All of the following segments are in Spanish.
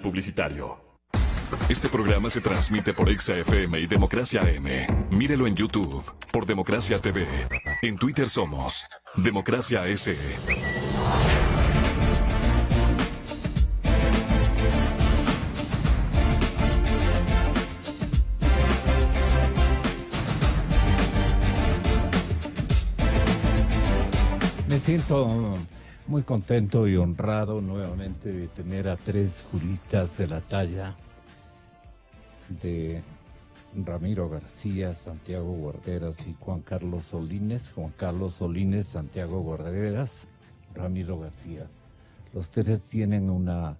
publicitario. Este programa se transmite por Exa FM y Democracia AM. Mírelo en YouTube por Democracia TV. En Twitter somos Democracia S. Me siento muy contento y honrado nuevamente de tener a tres juristas de la talla de Ramiro García, Santiago Guarderas y Juan Carlos Solines. Juan Carlos Solines, Santiago Guarderas, Ramiro García. Los tres tienen una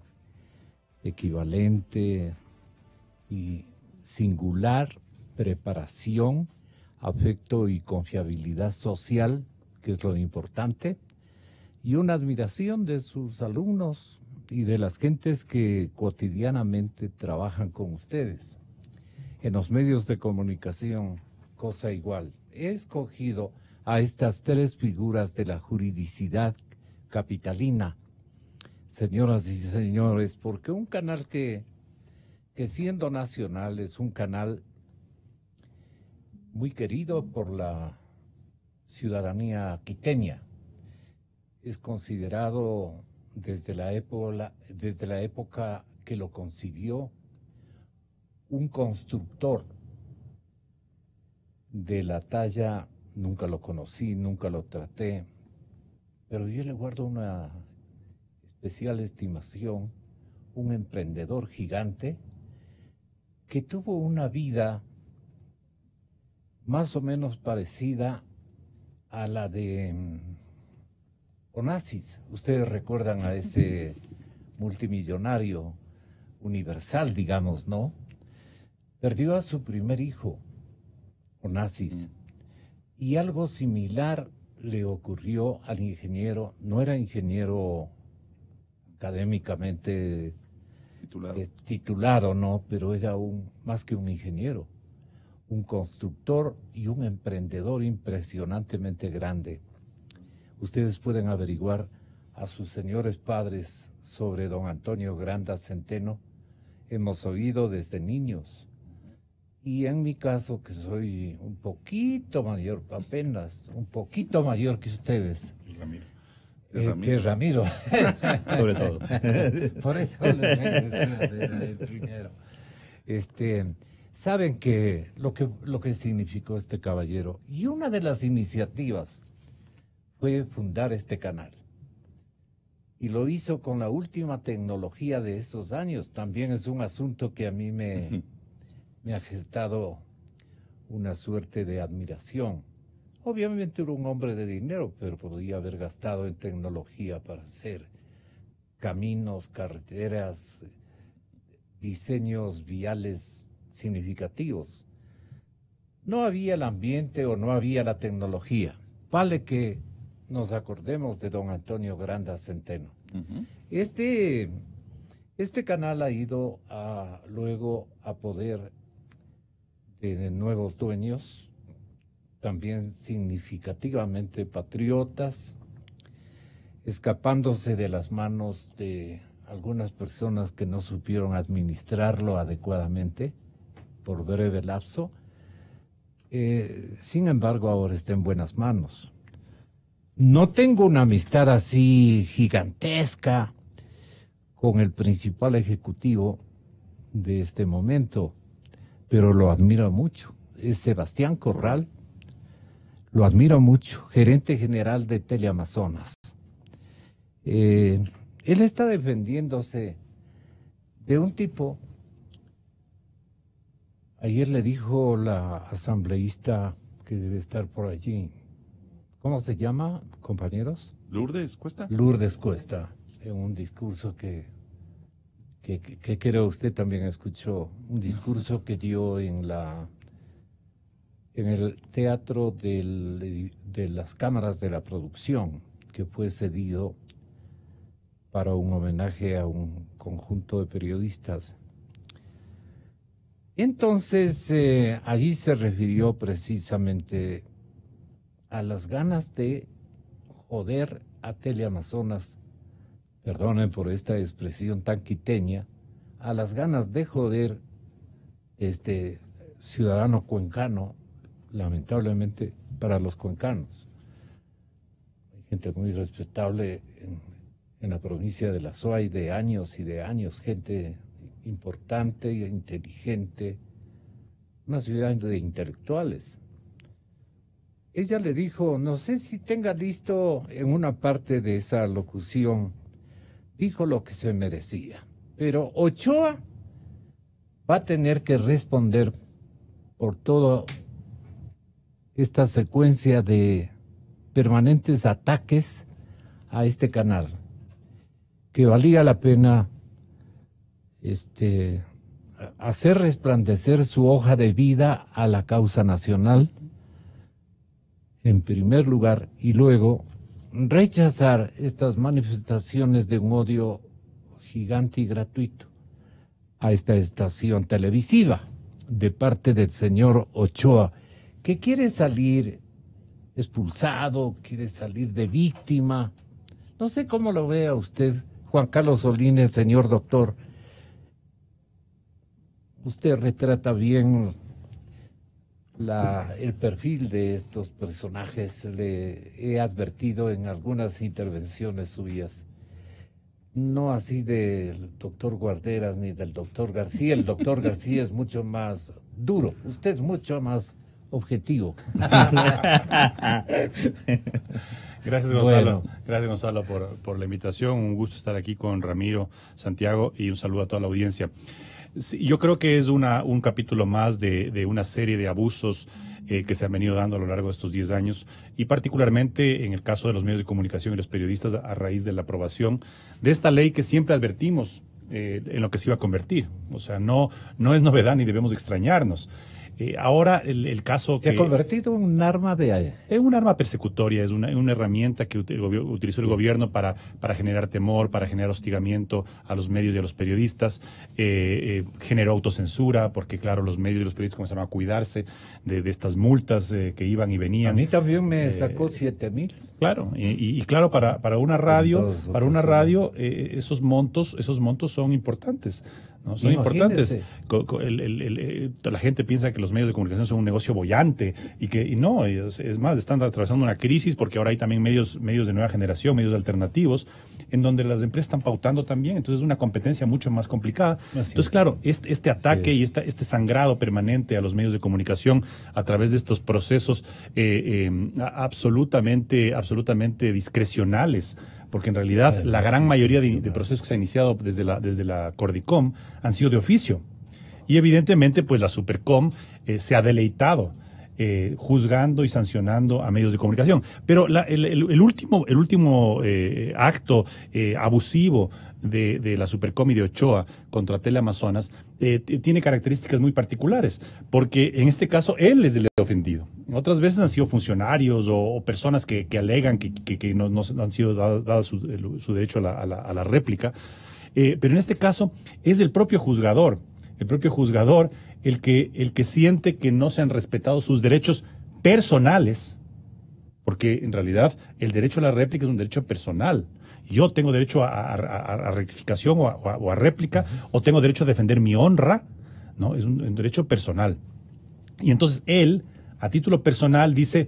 equivalente y singular preparación, afecto y confiabilidad social, que es lo importante, y una admiración de sus alumnos y de las gentes que cotidianamente trabajan con ustedes. En los medios de comunicación, cosa igual. He escogido a estas tres figuras de la juridicidad capitalina, señoras y señores, porque un canal que siendo nacional es un canal muy querido por la ciudadanía quiteña. Es considerado desde la época que lo concibió un constructor de la talla. Nunca lo conocí, nunca lo traté, pero yo le guardo una especial estimación, un emprendedor gigante que tuvo una vida más o menos parecida a la de Onassis. Ustedes recuerdan a ese multimillonario universal, digamos, ¿no? Perdió a su primer hijo, Onassis, y algo similar le ocurrió al ingeniero. No era ingeniero académicamente titulado, ¿no? Pero era más que un ingeniero, un constructor y un emprendedor impresionantemente grande. Ustedes pueden averiguar a sus señores padres sobre don Antonio Granda Centeno. Hemos oído desde niños. Y en mi caso, que soy un poquito mayor, apenas un poquito mayor que ustedes. Ramiro. Que Ramiro. Sobre todo. Por eso les decía el primero. Saben que lo que significó este caballero. Y una de las iniciativas fue fundar este canal. Y lo hizo con la última tecnología de esos años. También es un asunto que a mí me ha gestado una suerte de admiración. Obviamente era un hombre de dinero, pero podía haber gastado en tecnología para hacer caminos, carreteras, diseños viales significativos. No había el ambiente o no había la tecnología. Vale que nos acordemos de don Antonio Granda Centeno. Este canal ha ido luego a poder de nuevos dueños, también significativamente patriotas, escapándose de las manos de algunas personas que no supieron administrarlo adecuadamente por breve lapso. Sin embargo, ahora está en buenas manos. No tengo una amistad así gigantesca con el principal ejecutivo de este momento, pero lo admiro mucho. Es Sebastián Corral, lo admiro mucho, gerente general de Teleamazonas. Él está defendiéndose de un tipo. Ayer le dijo la asambleísta que debe estar por allí, ¿cómo se llama, compañeros? Lourdes Cuesta. Lourdes Cuesta, en un discurso que creo usted también escuchó, un discurso que dio en el teatro de las cámaras de la producción, que fue cedido para un homenaje a un conjunto de periodistas. Entonces, allí se refirió precisamente a las ganas de joder a Teleamazonas, perdonen por esta expresión tan quiteña, a las ganas de joder ciudadano cuencano, lamentablemente para los cuencanos. Hay gente muy respetable en la provincia de La Suay de años y de años, gente importante e inteligente, una ciudad de intelectuales. Ella le dijo, no sé si tenga listo en una parte de esa locución, dijo lo que se merecía, pero Ochoa va a tener que responder por toda esta secuencia de permanentes ataques a este canal, que valía la pena hacer resplandecer su hoja de vida a la causa nacional, en primer lugar, y luego rechazar estas manifestaciones de un odio gigante y gratuito a esta estación televisiva de parte del señor Ochoa, que quiere salir expulsado, quiere salir de víctima. No sé cómo lo vea usted, Juan Carlos Solines, señor doctor. Usted retrata bien el perfil de estos personajes. Le he advertido en algunas intervenciones suyas, no así del doctor Guarderas ni del doctor García. El doctor García es mucho más duro, usted es mucho más objetivo. Gracias, Gonzalo. Bueno. Gracias, Gonzalo, por la invitación. Un gusto estar aquí con Ramiro, Santiago, y un saludo a toda la audiencia. Sí, yo creo que es un capítulo más de una serie de abusos que se han venido dando a lo largo de estos 10 años, y particularmente en el caso de los medios de comunicación y los periodistas a raíz de la aprobación de esta ley que siempre advertimos en lo que se iba a convertir. O sea, no es novedad ni debemos extrañarnos. Ahora el caso se ha convertido en un arma es un arma persecutoria, es una herramienta que utilizó el gobierno para generar temor, para generar hostigamiento a los medios y a los periodistas. Generó autocensura, porque claro, los medios y los periodistas comenzaron a cuidarse de estas multas que iban y venían. A mí también me sacó 7,000. Claro, y claro, para una radio, esos montos son importanes. ¿No? Son importantes. La gente piensa que los medios de comunicación son un negocio boyante y no, es más, están atravesando una crisis porque ahora hay también medios de nueva generación, medios alternativos, en donde las empresas están pautando también, entonces es una competencia mucho más complicada. Entonces, claro, este ataque y este sangrado permanente a los medios de comunicación a través de estos procesos absolutamente discrecionales, porque en realidad la gran mayoría de procesos que se han iniciado desde la Cordicom han sido de oficio. Y evidentemente, pues la Supercom se ha deleitado juzgando y sancionando a medios de comunicación. Pero el último acto abusivo de la Supercom y de Ochoa contra Teleamazonas tiene características muy particulares, porque en este caso él es el ofendido. Otras veces han sido funcionarios o personas que alegan que no han sido dadas su derecho a la réplica, pero en este caso es el propio juzgador el que siente que no se han respetado sus derechos personales, porque en realidad el derecho a la réplica es un derecho personal. Yo tengo derecho a rectificación o a réplica, o tengo derecho a defender mi honra, ¿no? Es un derecho personal. Y entonces él, a título personal, dice,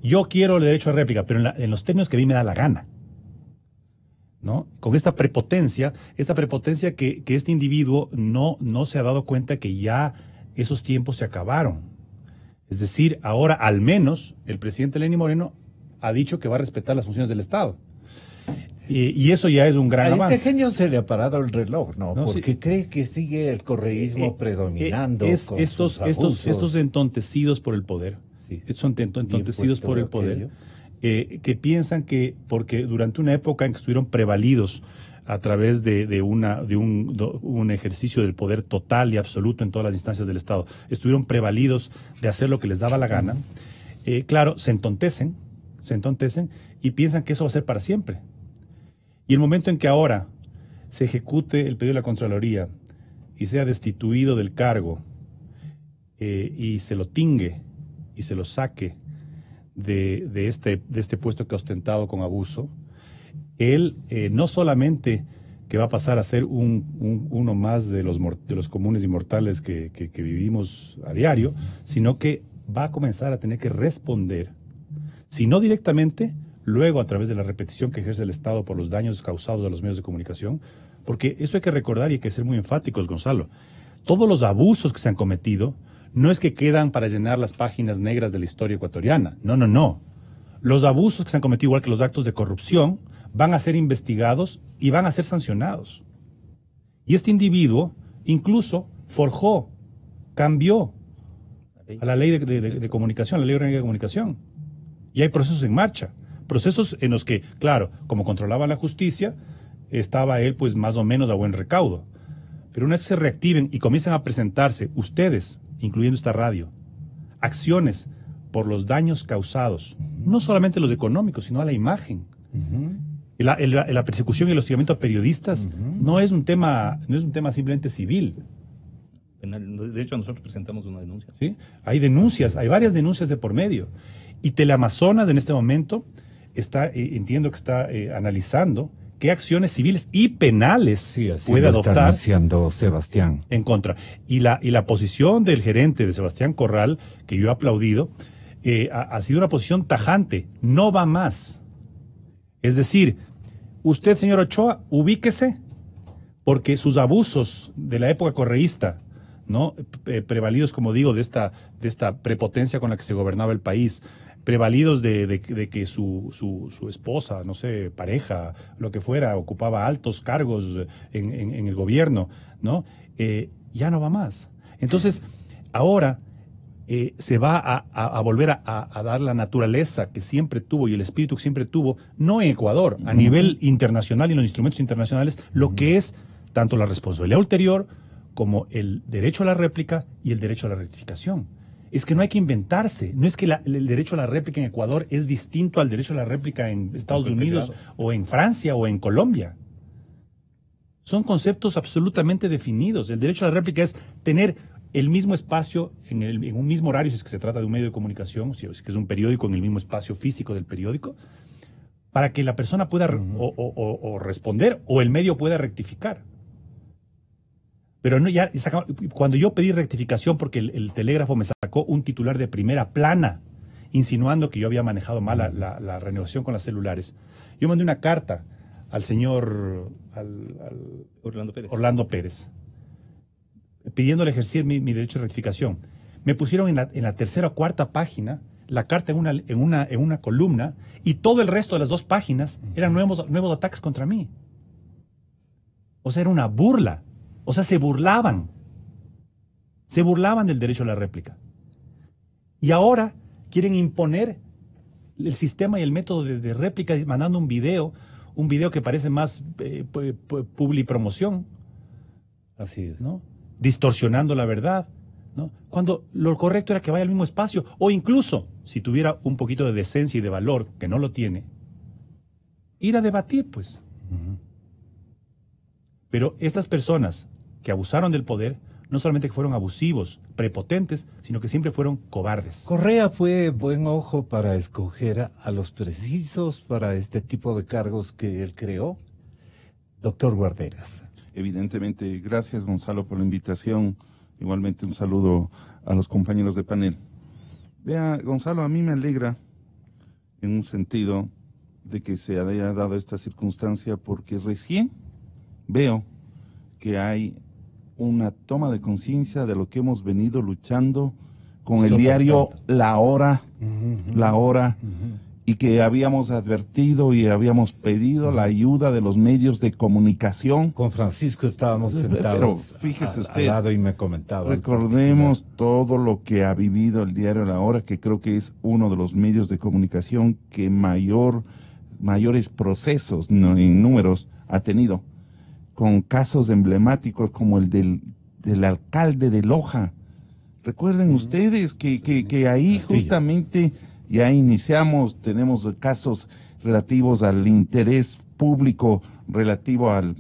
yo quiero el derecho a réplica, pero en los términos que a mí me da la gana, ¿no? Con esta prepotencia que este individuo no se ha dado cuenta que ya esos tiempos se acabaron. Es decir, ahora al menos el presidente Lenín Moreno ha dicho que va a respetar las funciones del Estado. Y eso ya es un gran avance. A este genio se le ha parado el reloj, ¿no? Porque sí, cree que sigue el correísmo predominando. Estos entontecidos por el poder, sí, son entontecidos por el poder, que piensan que porque durante una época en que estuvieron prevalidos a través de un ejercicio del poder total y absoluto en todas las instancias del Estado, estuvieron prevalidos de hacer lo que les daba la gana, claro, se entontecen y piensan que eso va a ser para siempre. Y el momento en que ahora se ejecute el pedido de la Contraloría y sea destituido del cargo y se lo tingue y se lo saque de este puesto que ha ostentado con abuso, él no solamente que va a pasar a ser uno más de los comunes y mortales que vivimos a diario, sino que va a comenzar a tener que responder, si no directamente, luego a través de la repetición que ejerce el Estado por los daños causados a los medios de comunicación, porque esto hay que recordar y hay que ser muy enfáticos, Gonzalo. Todos los abusos que se han cometido no es que quedan para llenar las páginas negras de la historia ecuatoriana. No, no, no. Los abusos que se han cometido, igual que los actos de corrupción, van a ser investigados y van a ser sancionados. Y este individuo incluso forjó, cambió a la ley de comunicación, la ley orgánica de comunicación. Y hay procesos en marcha. Procesos en los que, claro, como controlaba la justicia, estaba él pues más o menos a buen recaudo. Pero una vez se reactiven y comiencen a presentarse ustedes, incluyendo esta radio, acciones por los daños causados, no solamente los económicos, sino a la imagen. La persecución y el hostigamiento a periodistas no es un tema simplemente civil. De hecho, nosotros presentamos una denuncia. ¿Sí? Hay denuncias, hay varias denuncias de por medio. Y Teleamazonas en este momento entiendo que está analizando qué acciones civiles y penales puede adoptar. Está anunciando Sebastián. En contra. Y la posición del gerente de Sebastián Corral, que yo he aplaudido, ha sido una posición tajante. No va más. Es decir, usted, señor Ochoa, ubíquese, porque sus abusos de la época correísta, ¿no? Prevalidos, como digo, de esta prepotencia con la que se gobernaba el país, prevalidos de que su esposa, no sé, pareja, lo que fuera, ocupaba altos cargos en el gobierno, ¿no? Ya no va más. Entonces, ahora se va a volver a dar la naturaleza que siempre tuvo y el espíritu que siempre tuvo, no en Ecuador, a nivel internacional y en los instrumentos internacionales, lo que es tanto la responsabilidad ulterior como el derecho a la réplica y el derecho a la rectificación. Es que no hay que inventarse. No es que el derecho a la réplica en Ecuador es distinto al derecho a la réplica en Estados Unidos o en Francia o en Colombia. Son conceptos absolutamente definidos. El derecho a la réplica es tener el mismo espacio en un mismo horario, si es que se trata de un medio de comunicación, si es que es un periódico, en el mismo espacio físico del periódico, para que la persona pueda o responder o el medio pueda rectificar. Pero no, cuando yo pedí rectificación porque el telégrafo me sacó un titular de primera plana, insinuando que yo había manejado mal la renegociación con las celulares, yo mandé una carta al señor Orlando Pérez, pidiéndole ejercer mi derecho de rectificación. Me pusieron en la tercera o cuarta página la carta en una columna, y todo el resto de las 2 páginas eran nuevos ataques contra mí. O sea, era una burla. O sea, se burlaban del derecho a la réplica. Y ahora quieren imponer el sistema y el método de réplica mandando un video que parece más publipromoción. Así es, ¿no? Distorsionando la verdad, ¿no? Cuando lo correcto era que vaya al mismo espacio, o incluso, si tuviera un poquito de decencia y de valor, que no lo tiene, ir a debatir, pues. Pero estas personas que abusaron del poder, no solamente que fueron abusivos, prepotentes, sino que siempre fueron cobardes. Correa fue buen ojo para escoger a los precisos para este tipo de cargos que él creó. Doctor Guarderas. Evidentemente, gracias Gonzalo por la invitación. Igualmente un saludo a los compañeros de panel. Vea, Gonzalo, a mí me alegra en un sentido de que se haya dado esta circunstancia, porque recién veo que hay una toma de conciencia de lo que hemos venido luchando con el diario La Hora, y que habíamos advertido y habíamos pedido la ayuda de los medios de comunicación. Con Francisco estábamos sentados, pero fíjese usted, al lado, y me comentaba. Recordemos todo lo que ha vivido el diario La Hora, que creo que es uno de los medios de comunicación que mayores procesos en números ha tenido, con casos emblemáticos como el del alcalde de Loja. Recuerden ustedes que ahí justamente ya tenemos casos relativos al interés público, relativo al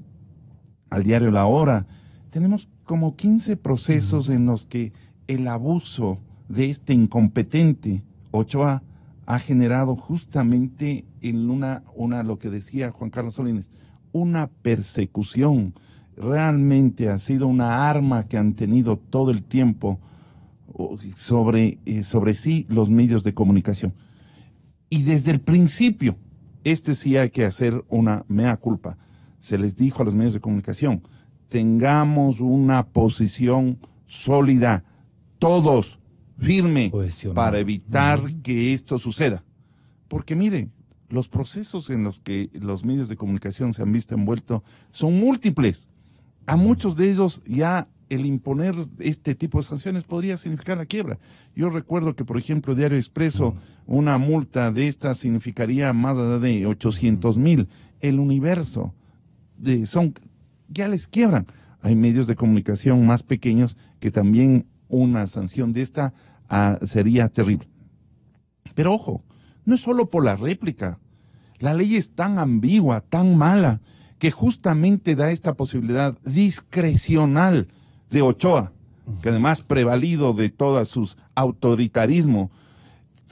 diario La Hora. Tenemos como 15 procesos en los que el abuso de este incompetente Ochoa ha generado justamente en lo que decía Juan Carlos Solines, una persecución, realmente ha sido una arma que han tenido todo el tiempo sobre sí los medios de comunicación. Y desde el principio, sí hay que hacer una mea culpa. Se les dijo a los medios de comunicación, tengamos una posición sólida, todos, firme, para evitar que esto suceda. Porque miren, los procesos en los que los medios de comunicación se han visto envueltos son múltiples. A muchos de ellos ya el imponer este tipo de sanciones podría significar la quiebra. Yo recuerdo que, por ejemplo, Diario Expreso, una multa de esta significaría más de 800,000. El Universo, ya les quiebran. Hay medios de comunicación más pequeños que también una sanción de esta sería terrible. Pero ojo, no es solo por la réplica. La ley es tan ambigua, tan mala, que justamente da esta posibilidad discrecional de Ochoa, que además prevalido de todos sus autoritarismo,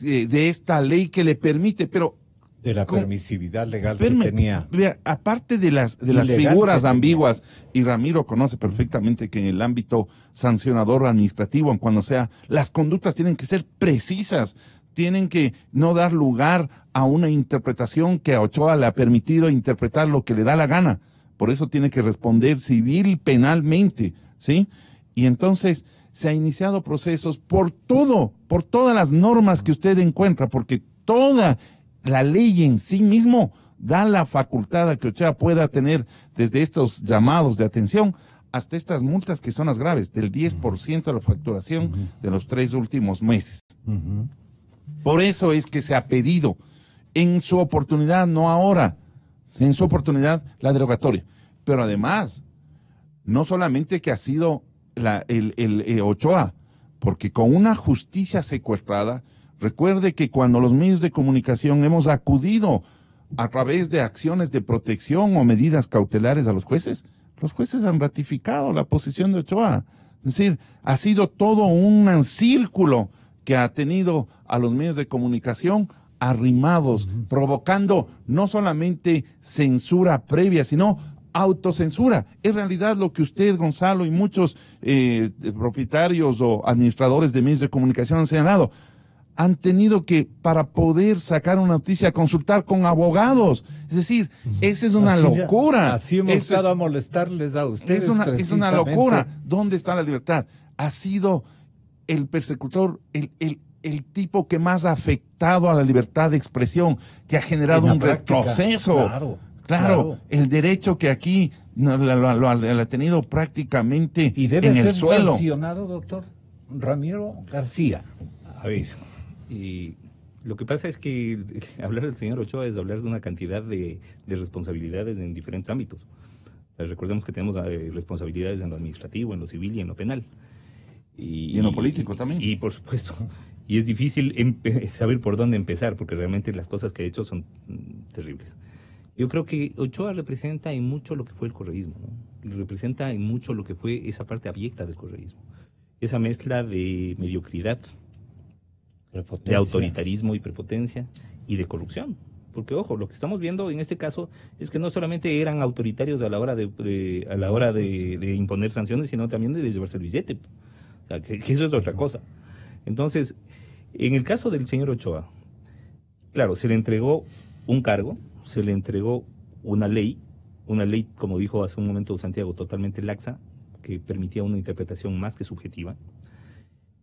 de esta ley que le permite, pero de la permisividad legal que tenía. Aparte de las figuras ambiguas, y Ramiro conoce perfectamente que en el ámbito sancionador administrativo, cuando sea, las conductas tienen que ser precisas, tienen que no dar lugar a una interpretación que a Ochoa le ha permitido interpretar lo que le da la gana. Por eso tiene que responder civil, penalmente, ¿sí? Y entonces se ha iniciado procesos por todas las normas que usted encuentra, porque toda la ley en sí mismo da la facultad a que Ochoa pueda tener desde estos llamados de atención hasta estas multas que son las graves, del 10% de la facturación de los 3 últimos meses. Por eso es que se ha pedido en su oportunidad, no ahora, en su oportunidad la derogatoria. Pero además, no solamente que ha sido el Ochoa, porque con una justicia secuestrada, recuerde que cuando los medios de comunicación hemos acudido a través de acciones de protección o medidas cautelares a los jueces han ratificado la posición de Ochoa. Es decir, ha sido todo un círculo que ha tenido a los medios de comunicación arrimados, provocando no solamente censura previa, sino autocensura. En realidad lo que usted, Gonzalo, y muchos propietarios o administradores de medios de comunicación han señalado, han tenido que, para poder sacar una noticia, consultar con abogados. Es decir, esa es una locura. Así hemos estado a molestarles a ustedes. Es una locura. ¿Dónde está la libertad? Ha sido el persecutor, el tipo que más ha afectado a la libertad de expresión, que ha generado un retroceso. Claro, el derecho que aquí lo ha tenido prácticamente en el suelo. ¿Y debe ser sancionado, doctor Ramiro García? A ver, y lo que pasa es que hablar del señor Ochoa es hablar de una cantidad de responsabilidades en diferentes ámbitos. O sea, recordemos que tenemos responsabilidades en lo administrativo, en lo civil y en lo penal. Y en lo político también. Y por supuesto. Y es difícil saber por dónde empezar, porque realmente las cosas que ha hecho son terribles. Yo creo que Ochoa representa en mucho lo que fue el correísmo, ¿no? Representa en mucho lo que fue esa parte abyecta del correísmo. Esa mezcla de mediocridad, de autoritarismo y prepotencia y de corrupción. Porque, ojo, lo que estamos viendo en este caso es que no solamente eran autoritarios a la hora de imponer sanciones, sino también de llevarse el billete. O sea, que eso es otra cosa. Entonces, en el caso del señor Ochoa, claro, se le entregó un cargo, se le entregó una ley, como dijo hace un momento Santiago, totalmente laxa, que permitía una interpretación más que subjetiva,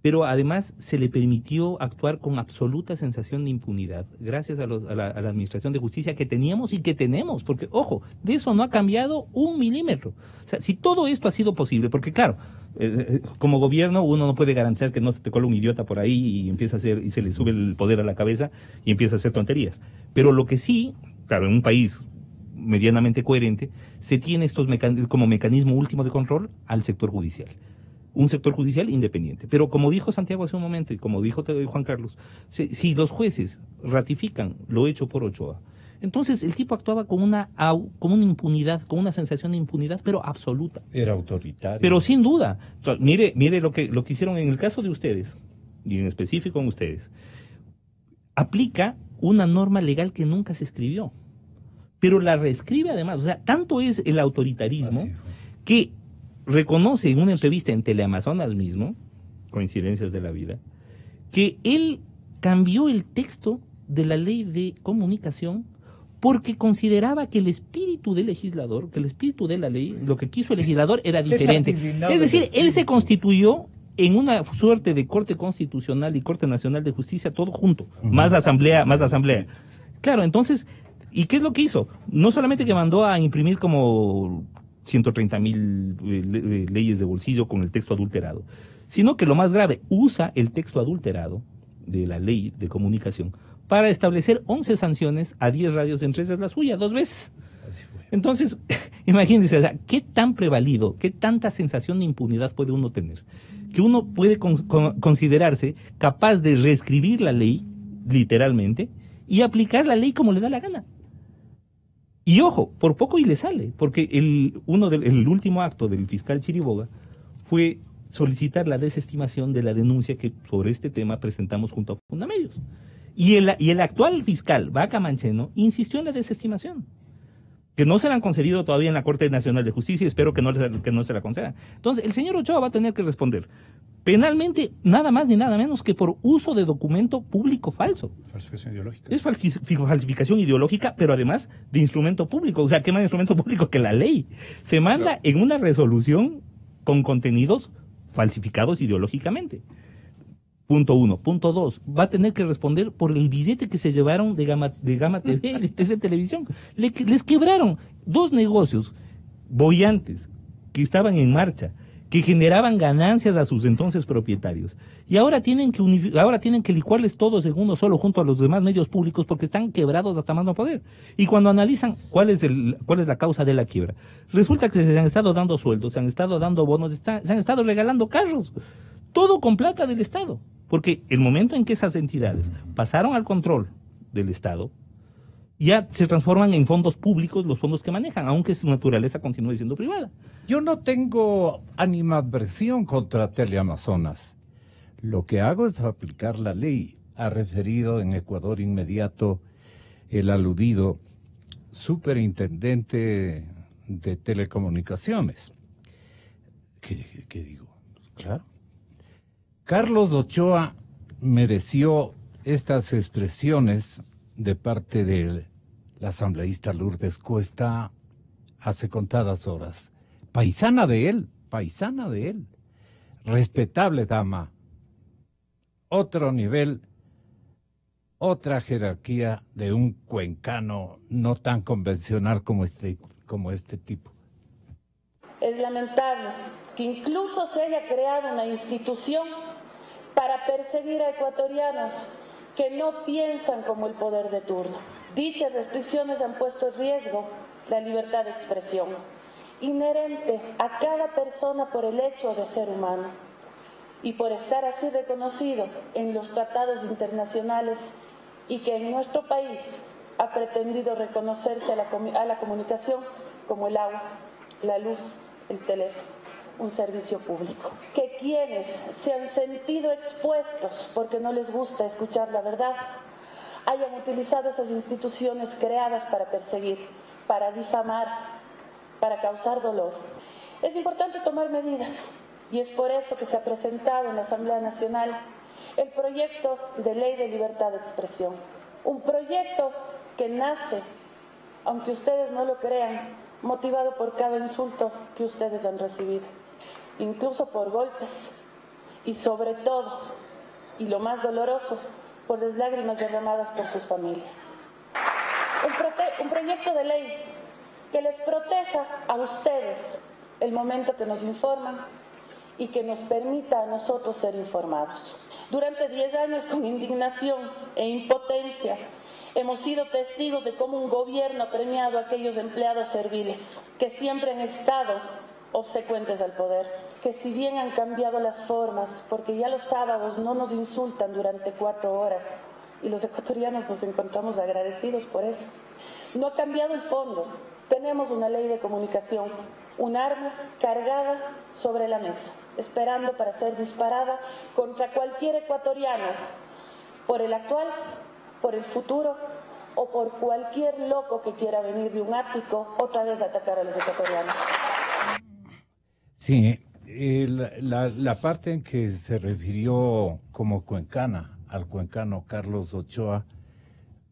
pero además se le permitió actuar con absoluta sensación de impunidad, gracias a la administración de justicia que teníamos y que tenemos, porque, ojo, de eso no ha cambiado un milímetro. O sea, si todo esto ha sido posible, porque claro, como gobierno uno no puede garantizar que no se te cola un idiota por ahí y empieza a hacer, y se le sube el poder a la cabeza y empieza a hacer tonterías. Pero lo que sí, claro, en un país medianamente coherente, se tiene estos como mecanismo último de control al sector judicial. Un sector judicial independiente. Pero como dijo Santiago hace un momento y como dijo Juan Carlos, si los jueces ratifican lo hecho por Ochoa, entonces el tipo actuaba con una impunidad, con una sensación de impunidad, pero absoluta. Era autoritario. Pero sin duda. O sea, mire lo que hicieron en el caso de ustedes, y en específico en ustedes. Aplica una norma legal que nunca se escribió. pero la reescribe además. O sea, tanto es el autoritarismo que reconoce en una entrevista en Teleamazonas mismo, coincidencias de la vida, que él cambió el texto de la ley de comunicación porque consideraba que el espíritu del legislador, que el espíritu de la ley, lo que quiso el legislador era diferente. Es decir, él se constituyó en una suerte de Corte Constitucional y Corte Nacional de Justicia, todo junto, más asamblea. Claro, entonces, ¿y qué es lo que hizo? No solamente que mandó a imprimir como 130,000 leyes de bolsillo con el texto adulterado, sino que lo más grave, usa el texto adulterado de la ley de comunicación para establecer 11 sanciones a 10 radios, entre ellas la suya, 2 veces. Entonces, imagínense, o sea, qué tan prevalido, qué tanta sensación de impunidad puede uno tener, que uno puede considerarse capaz de reescribir la ley, literalmente, y aplicar la ley como le da la gana. Y ojo, por poco y le sale, porque el último acto del fiscal Chiriboga fue solicitar la desestimación de la denuncia que sobre este tema presentamos junto a Fundamedios. Y el actual fiscal, Vaca Mancheno, insistió en la desestimación, que no se la han concedido todavía en la Corte Nacional de Justicia y espero que no se la concedan. Entonces, el señor Ochoa va a tener que responder penalmente nada más ni nada menos que por uso de documento público falso. Falsificación ideológica. Es falsificación ideológica, pero además de instrumento público. O sea, ¿qué más instrumento público que la ley? Se manda en una resolución con contenidos falsificados ideológicamente. Punto 1. Punto 2. Va a tener que responder por el billete que se llevaron de Gama TV, de TC Televisión. Les quebraron 2 negocios boyantes que estaban en marcha, que generaban ganancias a sus entonces propietarios. Y ahora tienen que licuarles todos en uno solo junto a los demás medios públicos porque están quebrados hasta más no poder. Y cuando analizan cuál es la causa de la quiebra, resulta que se han estado dando sueldos, se han estado dando bonos, se han estado regalando carros. Todo con plata del Estado. Porque el momento en que esas entidades pasaron al control del Estado, ya se transforman en fondos públicos los fondos que manejan, aunque su naturaleza continúe siendo privada. Yo no tengo animadversión contra Teleamazonas. Lo que hago es aplicar la ley. Ha referido en Ecuador Inmediato el aludido superintendente de telecomunicaciones. ¿Qué digo? Claro. Carlos Ochoa mereció estas expresiones de parte de la asambleísta Lourdes Cuesta hace contadas horas. Paisana de él, respetable dama, otro nivel, otra jerarquía de un cuencano no tan convencional como este tipo. Es lamentable que incluso se haya creado una institución para perseguir a ecuatorianos que no piensan como el poder de turno. Dichas restricciones han puesto en riesgo la libertad de expresión, inherente a cada persona por el hecho de ser humano y por estar así reconocido en los tratados internacionales y que en nuestro país ha pretendido reconocerse a la comunicación como el agua, la luz, el teléfono, un servicio público. Que quienes se han sentido expuestos porque no les gusta escuchar la verdad hayan utilizado esas instituciones creadas para perseguir, para difamar, para causar dolor. Es importante tomar medidas y es por eso que se ha presentado en la Asamblea Nacional el proyecto de Ley de Libertad de Expresión. Un proyecto que nace, aunque ustedes no lo crean, motivado por cada insulto que ustedes han recibido, incluso por golpes y sobre todo, y lo más doloroso, por las lágrimas derramadas por sus familias. Un proyecto de ley que les proteja a ustedes el momento que nos informan y que nos permita a nosotros ser informados. Durante 10 años, con indignación e impotencia, hemos sido testigos de cómo un gobierno ha premiado a aquellos empleados serviles que siempre han estado obsecuentes al poder, que si bien han cambiado las formas, porque ya los sábados no nos insultan durante 4 horas y los ecuatorianos nos encontramos agradecidos por eso, no ha cambiado el fondo. Tenemos una ley de comunicación, un arma cargada sobre la mesa, esperando para ser disparada contra cualquier ecuatoriano, por el actual, por el futuro o por cualquier loco que quiera venir de un ático otra vez a atacar a los ecuatorianos. Sí, la parte en que se refirió como cuencana al cuencano Carlos Ochoa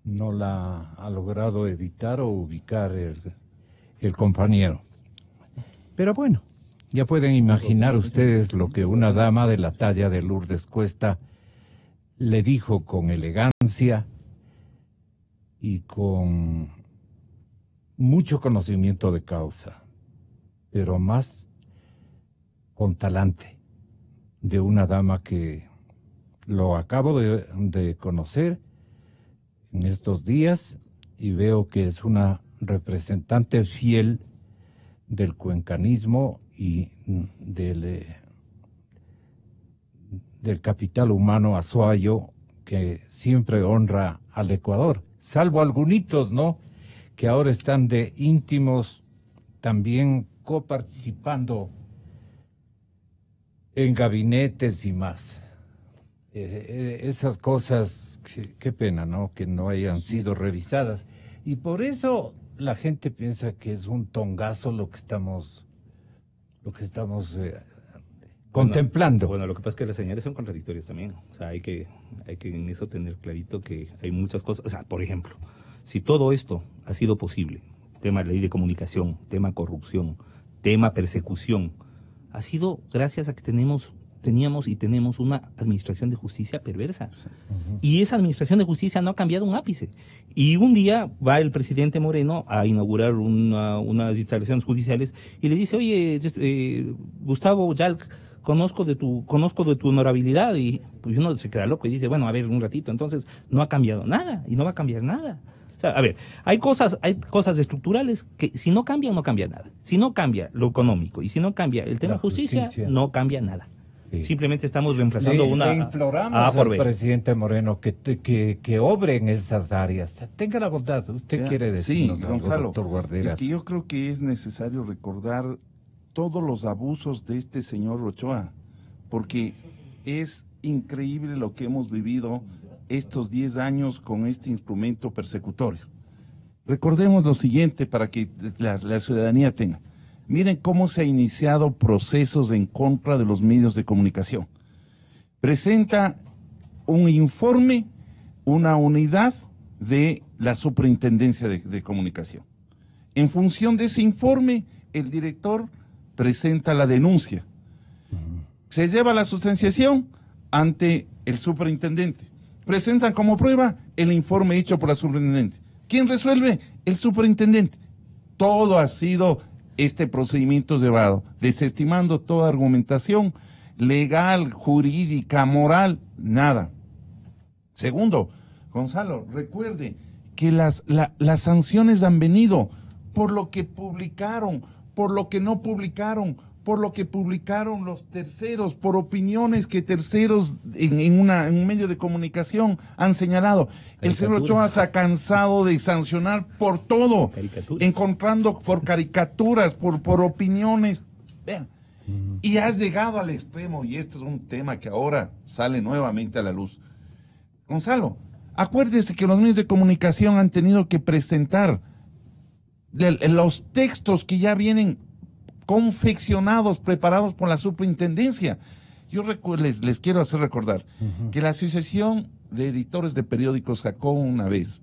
no la ha logrado editar o ubicar el compañero. Pero bueno, ya pueden imaginar ustedes lo que una dama de la talla de Lourdes Cuesta le dijo con elegancia y con mucho conocimiento de causa, pero más con talante, de una dama que lo acabo de conocer en estos días y veo que es una representante fiel del cuencanismo y del capital humano azuayo que siempre honra al Ecuador, salvo algunitos, ¿no?, que ahora están de íntimos también coparticipando en gabinetes y más. Esas cosas, qué pena, ¿no?, que no hayan sido revisadas. Y por eso la gente piensa que es un tongazo lo que estamos contemplando. Bueno, lo que pasa es que las señales son contradictorias también. O sea, hay que en eso tener clarito que hay muchas cosas. O sea, por ejemplo, si todo esto ha sido posible, tema ley de comunicación, tema corrupción, tema persecución, ha sido gracias a que teníamos y tenemos una administración de justicia perversa. Y esa administración de justicia no ha cambiado un ápice. Y un día va el presidente Moreno a inaugurar unas instalaciones judiciales y le dice, oye, Gustavo Yalc, conozco de tu honorabilidad, y pues uno se queda loco y dice, bueno, a ver, un ratito, entonces no ha cambiado nada y no va a cambiar nada. O sea, a ver, hay cosas estructurales que si no cambian, no cambia nada. Si no cambia lo económico y si no cambia el tema justicia, no cambia nada. Sí. Simplemente estamos reemplazando le imploramos al presidente Moreno que obre en esas áreas. Tenga la bondad, usted quiere decirnos sí, algo, Gonzalo, doctor Guarderas. Es que yo creo que es necesario recordar todos los abusos de este señor Ochoa, porque es increíble lo que hemos vivido estos 10 años con este instrumento persecutorio. Recordemos lo siguiente para que la ciudadanía tenga. Miren cómo se han iniciado procesos en contra de los medios de comunicación. Presenta un informe, una unidad de la Superintendencia de Comunicación. En función de ese informe, el director presenta la denuncia. Se lleva la sustanciación ante el superintendente. Presentan como prueba el informe hecho por la superintendente. ¿Quién resuelve? El superintendente. Todo ha sido este procedimiento llevado, desestimando toda argumentación legal, jurídica, moral, nada. Segundo, Gonzalo, recuerde que las sanciones han venido por lo que publicaron, por lo que no publicaron, por lo que publicaron los terceros, por opiniones que terceros en un medio de comunicación han señalado. El señor Ochoa se ha cansado de sancionar por todo, encontrando por caricaturas, por opiniones. Vean, y has llegado al extremo, y este es un tema que ahora sale nuevamente a la luz. Gonzalo, acuérdese que los medios de comunicación han tenido que presentar los textos que ya vienen confeccionados, preparados por la superintendencia. Yo les quiero hacer recordar que la Asociación de Editores de Periódicos sacó una vez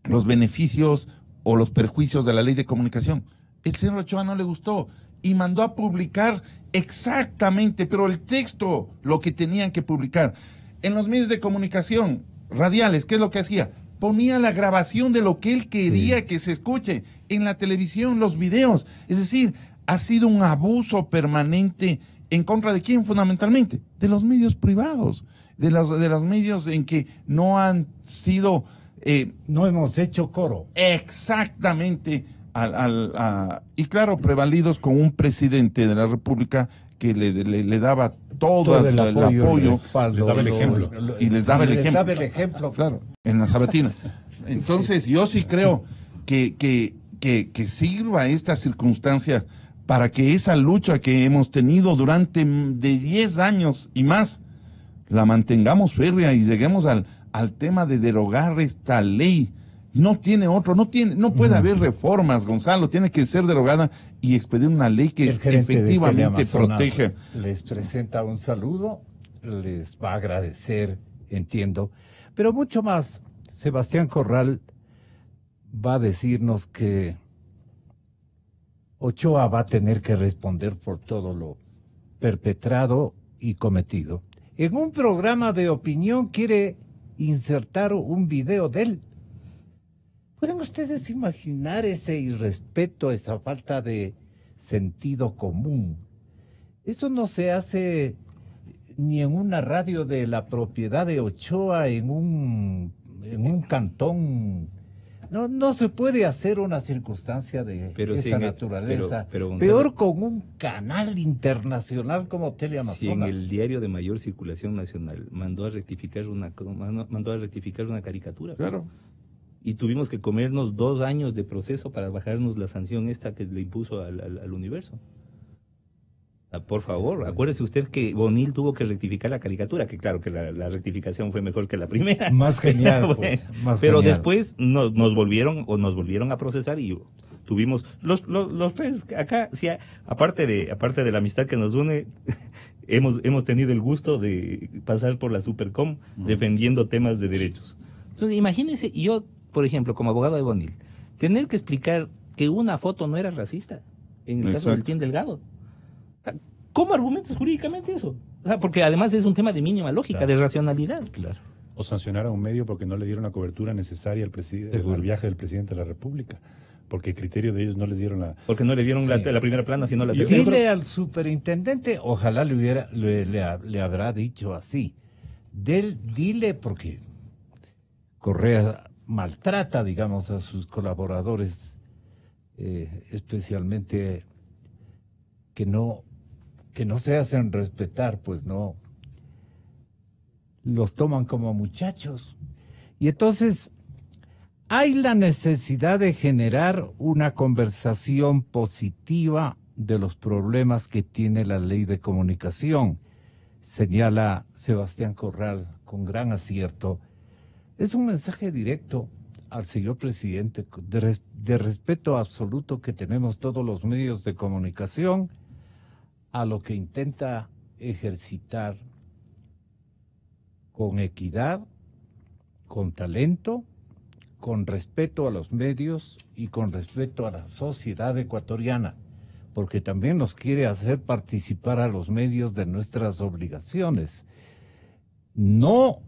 los beneficios o los perjuicios de la ley de comunicación. El señor Ochoa no le gustó y mandó a publicar exactamente, pero el texto, lo que tenían que publicar. En los medios de comunicación radiales, ¿qué es lo que hacía? Ponía la grabación de lo que él quería que se escuche. En la televisión, los videos. Es decir, ha sido un abuso permanente en contra de quién fundamentalmente, de los medios privados, de los medios en que no han sido no hemos hecho coro. Exactamente, y claro, prevalidos con un presidente de la República que le daba todo el apoyo, les daba el ejemplo. Y les daba el ejemplo. Claro, en las sabatinas. Entonces, yo sí creo que sirva esta circunstancia para que esa lucha que hemos tenido durante de 10 años y más, la mantengamos férrea y lleguemos al tema de derogar esta ley No tiene otro, no puede haber reformas, Gonzalo, tiene que ser derogada y expedir una ley que El gerente de efectivamente Teleamazonas proteja. les presenta un saludo, les va a agradecer, entiendo, pero mucho más. Sebastián Corral va a decirnos que Ochoa va a tener que responder por todo lo perpetrado y cometido. En un programa de opinión quiere insertar un video de él. ¿Pueden ustedes imaginar ese irrespeto, esa falta de sentido común? Eso no se hace ni en una radio de la propiedad de Ochoa, en un cantón. No se puede hacer una circunstancia de esa naturaleza. pero, Gonzalo, peor con un canal internacional como Teleamazonas. Si en el diario de mayor circulación nacional mandó a rectificar una caricatura. Claro. Y tuvimos que comernos 2 años de proceso para bajarnos la sanción esta que le impuso al Universo. Por favor, acuérdese usted que Bonil tuvo que rectificar la caricatura, que claro que la rectificación fue mejor que la primera. Más genial, Bueno, pues, más pero genial. Después nos volvieron a procesar y tuvimos los tres acá, sí, aparte de la amistad que nos une, hemos tenido el gusto de pasar por la Supercom defendiendo temas de derechos. Entonces, imagínense, yo, por ejemplo, como abogado de Bonil, tener que explicar que una foto no era racista, en el caso del Tien Delgado. ¿Cómo argumentas jurídicamente eso? O sea, porque además es un tema de mínima lógica, Claro. de racionalidad. Claro. O sancionar a un medio porque no le dieron la cobertura necesaria al viaje del presidente de la República. Porque el criterio de ellos no les dieron la... Porque no le dieron Sí. la primera plana, sino la Yo- tercera. Dile al superintendente, ojalá le habrá dicho así. Dile, porque Correa maltrata, digamos, a sus colaboradores, especialmente que no se hacen respetar, pues no, los toman como muchachos. Y entonces hay la necesidad de generar una conversación positiva de los problemas que tiene la ley de comunicación, señala Sebastián Corral con gran acierto. Es un mensaje directo al señor presidente de respeto absoluto que tenemos todos los medios de comunicación a lo que intenta ejercitar con equidad, con talento, con respeto a los medios y con respeto a la sociedad ecuatoriana, porque también nos quiere hacer participar a los medios de nuestras obligaciones, no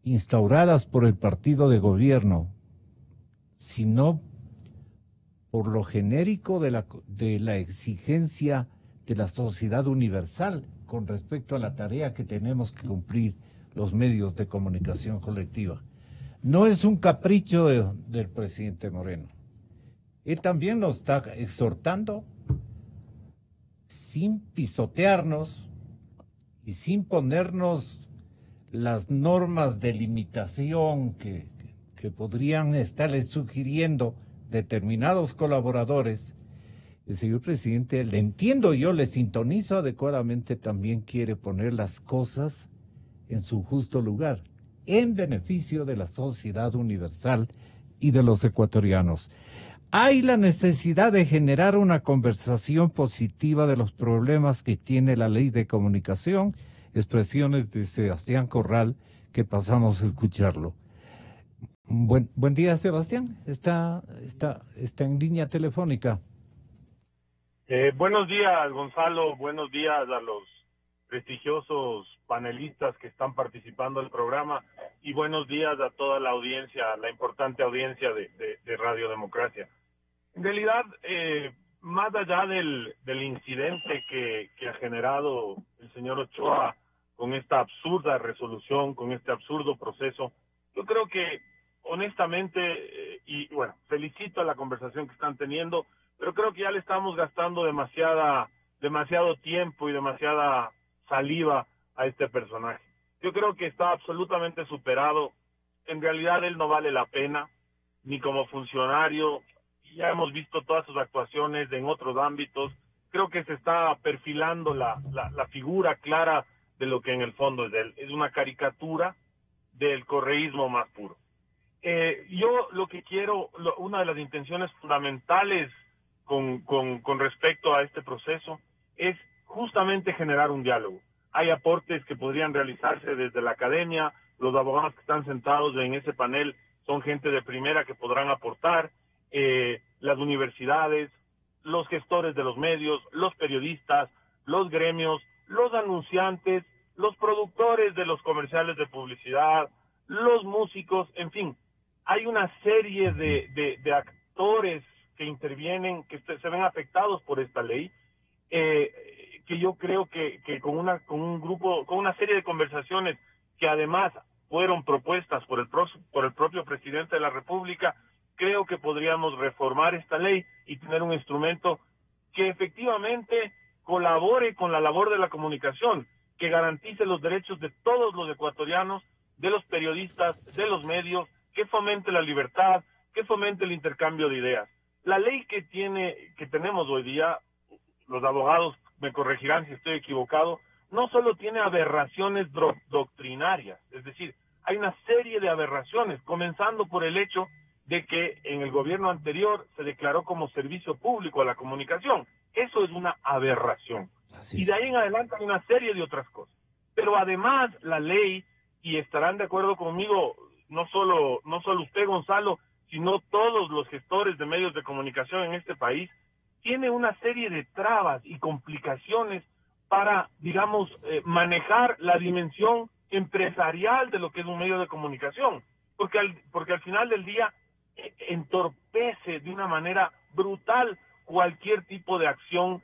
instauradas por el partido de gobierno, sino por lo genérico de la exigencia de la sociedad universal con respecto a la tarea que tenemos que cumplir los medios de comunicación colectiva. No es un capricho del presidente Moreno. Él también nos está exhortando, sin pisotearnos y sin ponernos las normas de limitación que podrían estarles sugiriendo determinados colaboradores. El señor presidente, le entiendo yo, le sintonizo adecuadamente, también quiere poner las cosas en su justo lugar, en beneficio de la sociedad universal y de los ecuatorianos. Hay la necesidad de generar una conversación positiva de los problemas que tiene la ley de comunicación, expresiones de Sebastián Corral, que pasamos a escucharlo. Buen día, Sebastián. Está en línea telefónica. Buenos días, Gonzalo. Buenos días a los prestigiosos panelistas que están participando del programa y buenos días a toda la audiencia, la importante audiencia de Radio Democracia. En realidad, más allá del incidente que ha generado el señor Ochoa con esta absurda resolución, con este absurdo proceso, yo creo que honestamente, y bueno, felicito a la conversación que están teniendo, pero creo que ya le estamos gastando demasiado tiempo y demasiada saliva a este personaje. Yo creo que está absolutamente superado. En realidad él no vale la pena, ni como funcionario. Ya hemos visto todas sus actuaciones en otros ámbitos. Creo que se está perfilando la figura clara de lo que en el fondo es de él. Es una caricatura del correísmo más puro. Yo lo que quiero, una de las intenciones fundamentales con respecto a este proceso es justamente generar un diálogo. Hay aportes que podrían realizarse desde la academia, los abogados que están sentados en ese panel son gente de primera que podrán aportar, las universidades, los gestores de los medios, los periodistas, los gremios, los anunciantes, los productores de los comerciales de publicidad, los músicos, en fin, hay una serie de actores que intervienen, que se ven afectados por esta ley, que yo creo que con una serie de conversaciones que además fueron propuestas por el propio presidente de la República, creo que podríamos reformar esta ley y tener un instrumento que efectivamente colabore con la labor de la comunicación, que garantice los derechos de todos los ecuatorianos, de los periodistas, de los medios, que fomente la libertad, que fomente el intercambio de ideas. La ley que tenemos hoy día, los abogados me corregirán si estoy equivocado, no solo tiene aberraciones doctrinarias, es decir, hay una serie de aberraciones, comenzando por el hecho de que en el gobierno anterior se declaró como servicio público a la comunicación. Eso es una aberración. Y de ahí en adelante hay una serie de otras cosas. Pero además la ley, y estarán de acuerdo conmigo, no solo usted, Gonzalo, sino todos los gestores de medios de comunicación en este país, tiene una serie de trabas y complicaciones para, digamos, manejar la dimensión empresarial de lo que es un medio de comunicación, porque al final del día entorpece de una manera brutal cualquier tipo de acción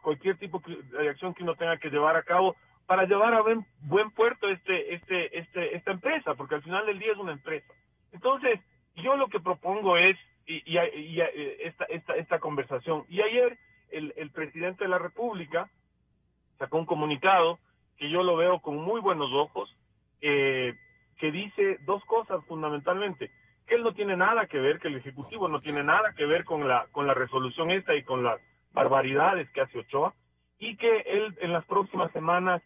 cualquier tipo de acción que uno tenga que llevar a cabo para llevar a buen puerto esta empresa, porque al final del día es una empresa. Entonces, yo lo que propongo es esta conversación. Y ayer el presidente de la República sacó un comunicado que yo lo veo con muy buenos ojos, que dice dos cosas fundamentalmente: que él no tiene nada que ver, que el Ejecutivo no tiene nada que ver con la resolución esta y con las barbaridades que hace Ochoa, y que él en las próximas semanas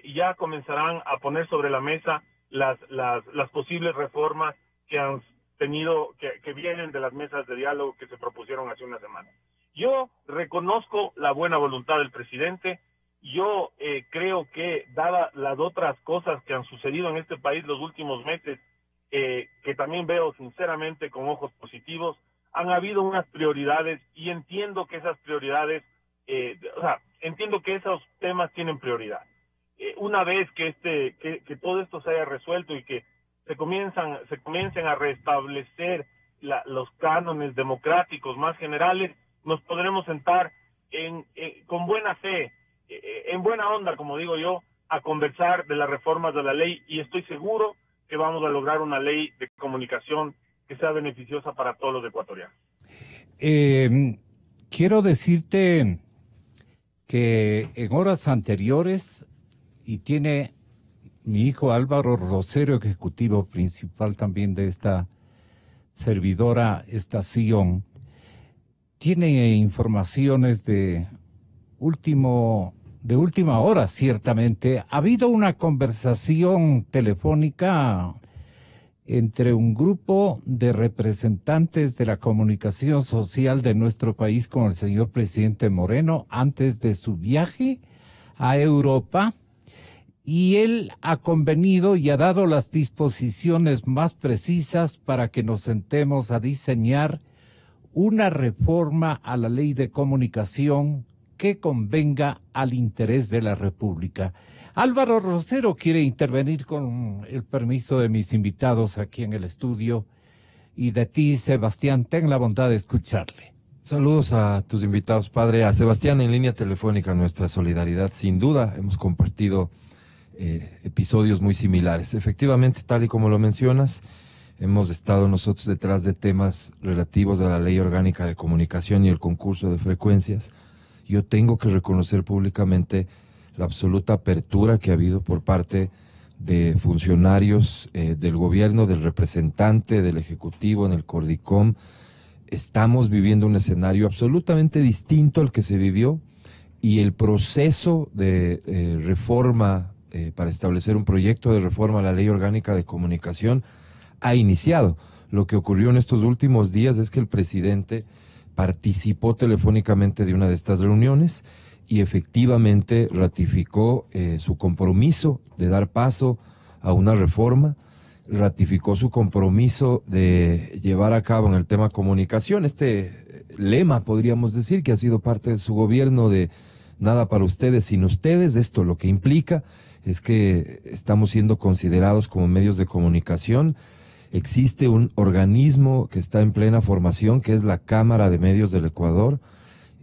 ya comenzarán a poner sobre la mesa las posibles reformas que han tenido, que vienen de las mesas de diálogo que se propusieron hace una semana. Yo reconozco la buena voluntad del presidente. Yo creo que, dadas las otras cosas que han sucedido en este país los últimos meses, que también veo sinceramente con ojos positivos, han habido unas prioridades, y entiendo que esas prioridades, entiendo que esos temas tienen prioridad. Una vez que todo esto se haya resuelto y que se comiencen a restablecer los cánones democráticos más generales, nos podremos sentar con buena fe, en buena onda, como digo yo, a conversar de las reformas de la ley, y estoy seguro que vamos a lograr una ley de comunicación que sea beneficiosa para todos los ecuatorianos. Quiero decirte que en horas anteriores, y tiene mi hijo Álvaro Rosero, ejecutivo principal también de esta servidora estación, tiene informaciones de última hora, ciertamente. Ha habido una conversación telefónica entre un grupo de representantes de la comunicación social de nuestro país con el señor presidente Moreno antes de su viaje a Europa, y él ha convenido y ha dado las disposiciones más precisas para que nos sentemos a diseñar una reforma a la ley de comunicación que convenga al interés de la República. Álvaro Rosero quiere intervenir con el permiso de mis invitados aquí en el estudio, y de ti, Sebastián, ten la bondad de escucharle. Saludos a tus invitados, padre. A Sebastián en línea telefónica, nuestra solidaridad, sin duda. Hemos compartido episodios muy similares. Efectivamente, tal y como lo mencionas, hemos estado nosotros detrás de temas relativos a la Ley Orgánica de Comunicación y el concurso de frecuencias. Yo tengo que reconocer públicamente la absoluta apertura que ha habido por parte de funcionarios del gobierno, del representante, del Ejecutivo en el Cordicom. Estamos viviendo un escenario absolutamente distinto al que se vivió, y el proceso de reforma para establecer un proyecto de reforma a la Ley Orgánica de Comunicación ha iniciado. Lo que ocurrió en estos últimos días es que el presidente participó telefónicamente de una de estas reuniones y efectivamente ratificó su compromiso de dar paso a una reforma, ratificó su compromiso de llevar a cabo en el tema comunicación este lema, podríamos decir, que ha sido parte de su gobierno de nada para ustedes sin ustedes. Esto lo que implica es que estamos siendo considerados como medios de comunicación. Existe un organismo que está en plena formación, que es la Cámara de Medios del Ecuador,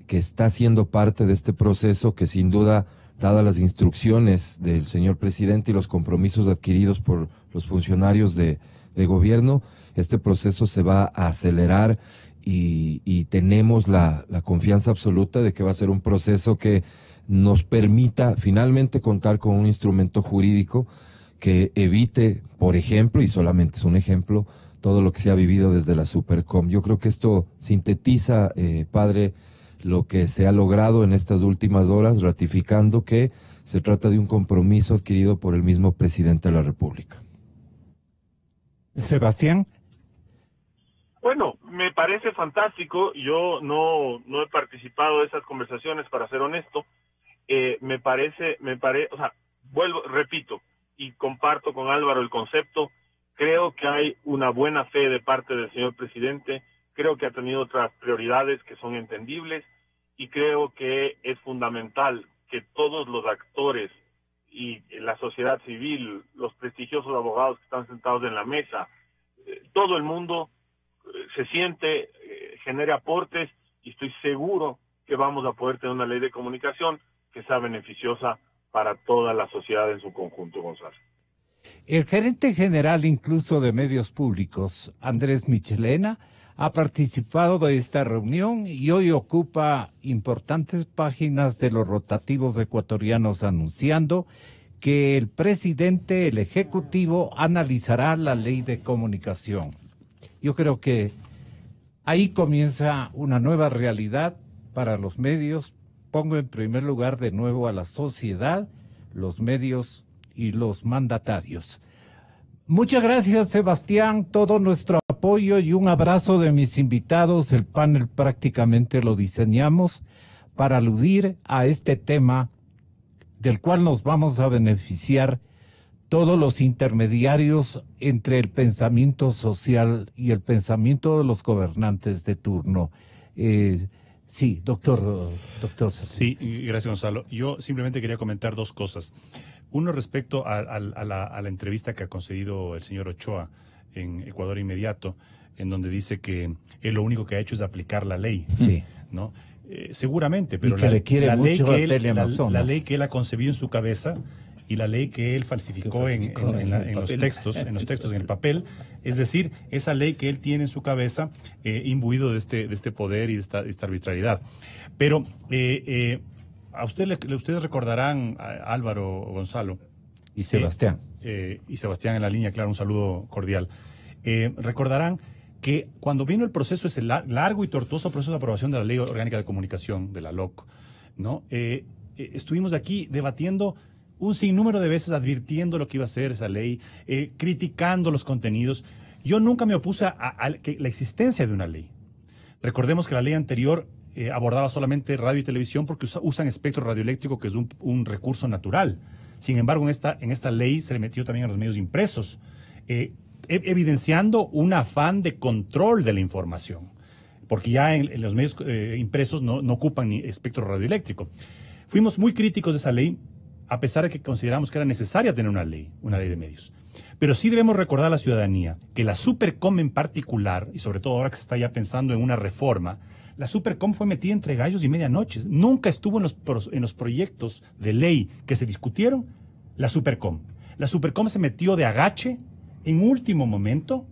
que está siendo parte de este proceso que sin duda, dadas las instrucciones del señor presidente y los compromisos adquiridos por los funcionarios de gobierno, este proceso se va a acelerar y tenemos la confianza absoluta de que va a ser un proceso que nos permita finalmente contar con un instrumento jurídico que evite, por ejemplo, y solamente es un ejemplo, todo lo que se ha vivido desde la Supercom. Yo creo que esto sintetiza, padre, lo que se ha logrado en estas últimas horas, ratificando que se trata de un compromiso adquirido por el mismo presidente de la República. Sebastián. Bueno, me parece fantástico. Yo no he participado de esas conversaciones, para ser honesto. Me parece, o sea, repito, y comparto con Álvaro el concepto. Creo que hay una buena fe de parte del señor presidente. Creo que ha tenido otras prioridades que son entendibles y creo que es fundamental que todos los actores y la sociedad civil, los prestigiosos abogados que están sentados en la mesa, todo el mundo se siente, genere aportes y estoy seguro que vamos a poder tener una ley de comunicación que sea beneficiosa para toda la sociedad en su conjunto, Gonzalo. El gerente general incluso de medios públicos, Andrés Michelena, ha participado de esta reunión y hoy ocupa importantes páginas de los rotativos ecuatorianos anunciando que el presidente, el Ejecutivo, analizará la ley de comunicación. Yo creo que ahí comienza una nueva realidad para los medios. Pongo en primer lugar de nuevo a la sociedad, los medios y los mandatarios. Muchas gracias, Sebastián, todo nuestro apoyo y un abrazo de mis invitados. El panel prácticamente lo diseñamos para aludir a este tema del cual nos vamos a beneficiar todos los intermediarios entre el pensamiento social y el pensamiento de los gobernantes de turno. Sí, doctor. Sí, gracias, Gonzalo. Yo simplemente quería comentar dos cosas. Uno, respecto a la entrevista que ha concedido el señor Ochoa en Ecuador Inmediato, en donde dice que él lo único que ha hecho es aplicar la ley. Sí. ¿No? Seguramente, pero la ley que él ha concebido en su cabeza y la ley que él falsificó en los textos, en el papel, es decir, esa ley que él tiene en su cabeza, imbuido de este poder y de esta arbitrariedad. Pero ustedes recordarán, Álvaro, Gonzalo y Sebastián, y Sebastián en la línea, claro, un saludo cordial. Recordarán que cuando vino el proceso, ese largo y tortuoso proceso de aprobación de la Ley Orgánica de Comunicación, de la LOC, ¿no? Estuvimos aquí debatiendo un sinnúmero de veces, advirtiendo lo que iba a ser esa ley, criticando los contenidos. Yo nunca me opuse a la existencia de una ley. Recordemos que la ley anterior abordaba solamente radio y televisión porque usan espectro radioeléctrico, que es un recurso natural. Sin embargo, en esta ley se le metió también a los medios impresos, evidenciando un afán de control de la información, porque ya en los medios impresos no ocupan ni espectro radioeléctrico. Fuimos muy críticos de esa ley, a pesar de que consideramos que era necesaria tener una ley de medios. Pero sí debemos recordar a la ciudadanía que la Supercom en particular, y sobre todo ahora que se está ya pensando en una reforma, la Supercom fue metida entre gallos y medianoches. Nunca estuvo en los proyectos de ley que se discutieron la Supercom. La Supercom se metió de agache en último momento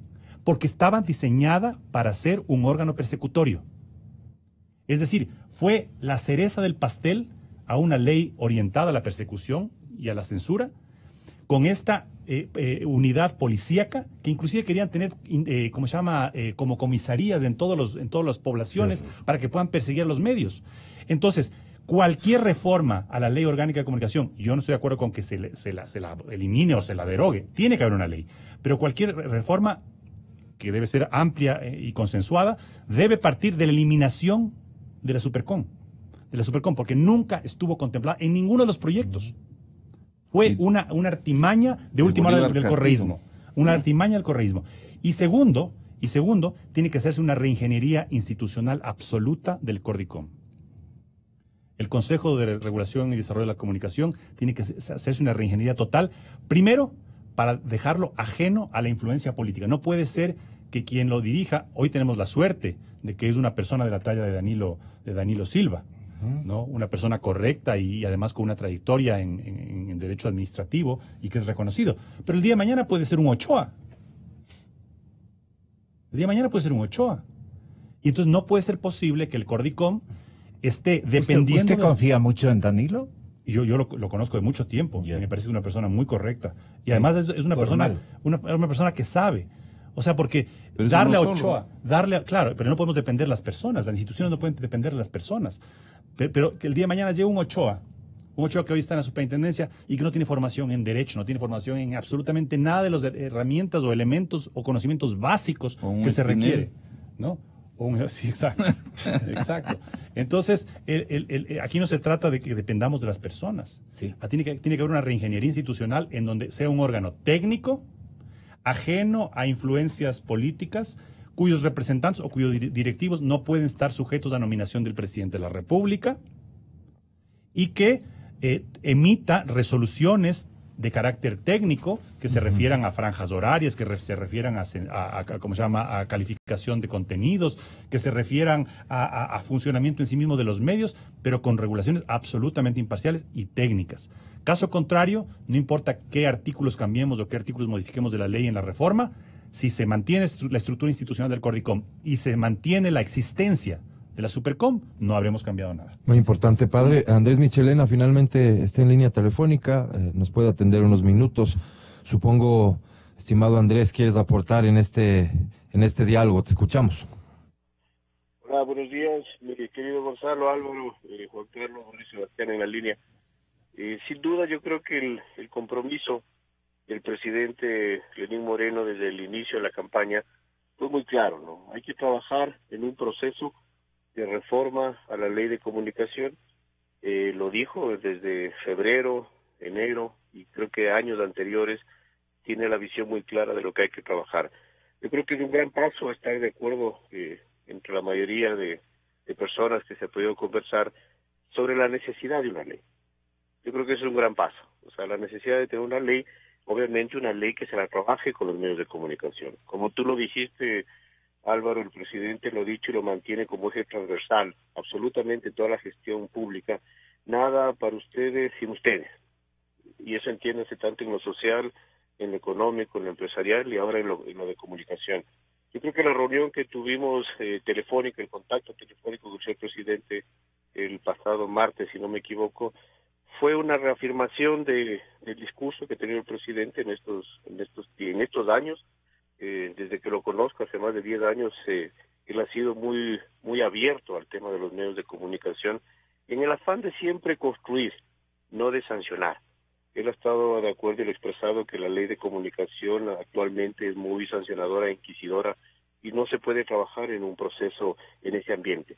porque estaba diseñada para ser un órgano persecutorio. Es decir, fue la cereza del pastel a una ley orientada a la persecución y a la censura, con esta unidad policíaca, que inclusive querían tener, como comisarías en todas las poblaciones, para que puedan perseguir a los medios. Entonces, Cualquier reforma a la ley orgánica de comunicación, yo no estoy de acuerdo con que se la elimine o se la derogue, tiene que haber una ley, pero cualquier reforma que debe ser amplia y consensuada, debe partir de la eliminación de la Supercom, porque nunca estuvo contemplada en ninguno de los proyectos. Fue una artimaña de última hora del correísmo. Una artimaña del correísmo. Y segundo, tiene que hacerse una reingeniería institucional absoluta del Cordicom. El Consejo de Regulación y Desarrollo de la Comunicación tiene que hacerse una reingeniería total, primero, para dejarlo ajeno a la influencia política. No puede ser que quien lo dirija, hoy tenemos la suerte de que es una persona de la talla de Danilo Silva, ¿no? Una persona correcta y además con una trayectoria en derecho administrativo y que es reconocido. Pero el día de mañana puede ser un Ochoa. Y entonces no puede ser posible que el Cordicom esté dependiendo... ¿Usted confía mucho en Danilo? Yo lo conozco de mucho tiempo. Yeah. Y me parece una persona muy correcta. Y además es una persona que sabe. O sea, porque pero darle a Ochoa, claro, pero no podemos depender de las personas. Las instituciones no pueden depender de las personas. Pero que el día de mañana llegue un Ochoa que hoy está en la superintendencia y que no tiene formación en derecho, no tiene formación en absolutamente nada de las herramientas o elementos o conocimientos básicos que se requiere, ¿no? Sí, exacto. Exacto. Entonces, aquí no se trata de que dependamos de las personas. Sí. Tiene que haber una reingeniería institucional en donde sea un órgano técnico, ajeno a influencias políticas, cuyos representantes o cuyos directivos no pueden estar sujetos a nominación del presidente de la República y que emita resoluciones de carácter técnico que se refieran a franjas horarias, que se refieran a calificación de contenidos, que se refieran a funcionamiento en sí mismo de los medios, pero con regulaciones absolutamente imparciales y técnicas. Caso contrario, no importa qué artículos cambiemos o qué artículos modifiquemos de la ley en la reforma, si se mantiene la estructura institucional del Cordicom y se mantiene la existencia de la Supercom, no habremos cambiado nada. Muy importante, padre. Andrés Michelena finalmente está en línea telefónica, nos puede atender unos minutos. Supongo, estimado Andrés, quieres aportar en este diálogo. Te escuchamos. Hola, buenos días, mi querido Gonzalo, Álvaro, Juan Carlos, Luis Sebastián en la línea. Sin duda, yo creo que el compromiso del presidente Lenín Moreno desde el inicio de la campaña fue muy claro, ¿no? Hay que trabajar en un proceso de reforma a la ley de comunicación. Lo dijo desde febrero, enero y creo que años anteriores, tiene la visión muy clara de lo que hay que trabajar. Yo creo que es un gran paso estar de acuerdo entre la mayoría de personas que se ha podido conversar sobre la necesidad de una ley. Yo creo que es un gran paso, o sea, la necesidad de tener una ley, obviamente una ley que se la trabaje con los medios de comunicación. Como tú lo dijiste, Álvaro, el presidente lo ha dicho y lo mantiene como eje transversal, absolutamente toda la gestión pública, nada para ustedes sin ustedes. Y eso entiéndase tanto en lo social, en lo económico, en lo empresarial y ahora en lo de comunicación. Yo creo que la reunión que tuvimos telefónica, el contacto telefónico con el señor presidente el pasado martes, si no me equivoco, fue una reafirmación del discurso que ha tenido el presidente en estos años. Desde que lo conozco, hace más de 10 años, él ha sido muy abierto al tema de los medios de comunicación, en el afán de siempre construir, no de sancionar. Él ha estado de acuerdo y lo ha expresado que la ley de comunicación actualmente es muy sancionadora e inquisidora y no se puede trabajar en un proceso en ese ambiente.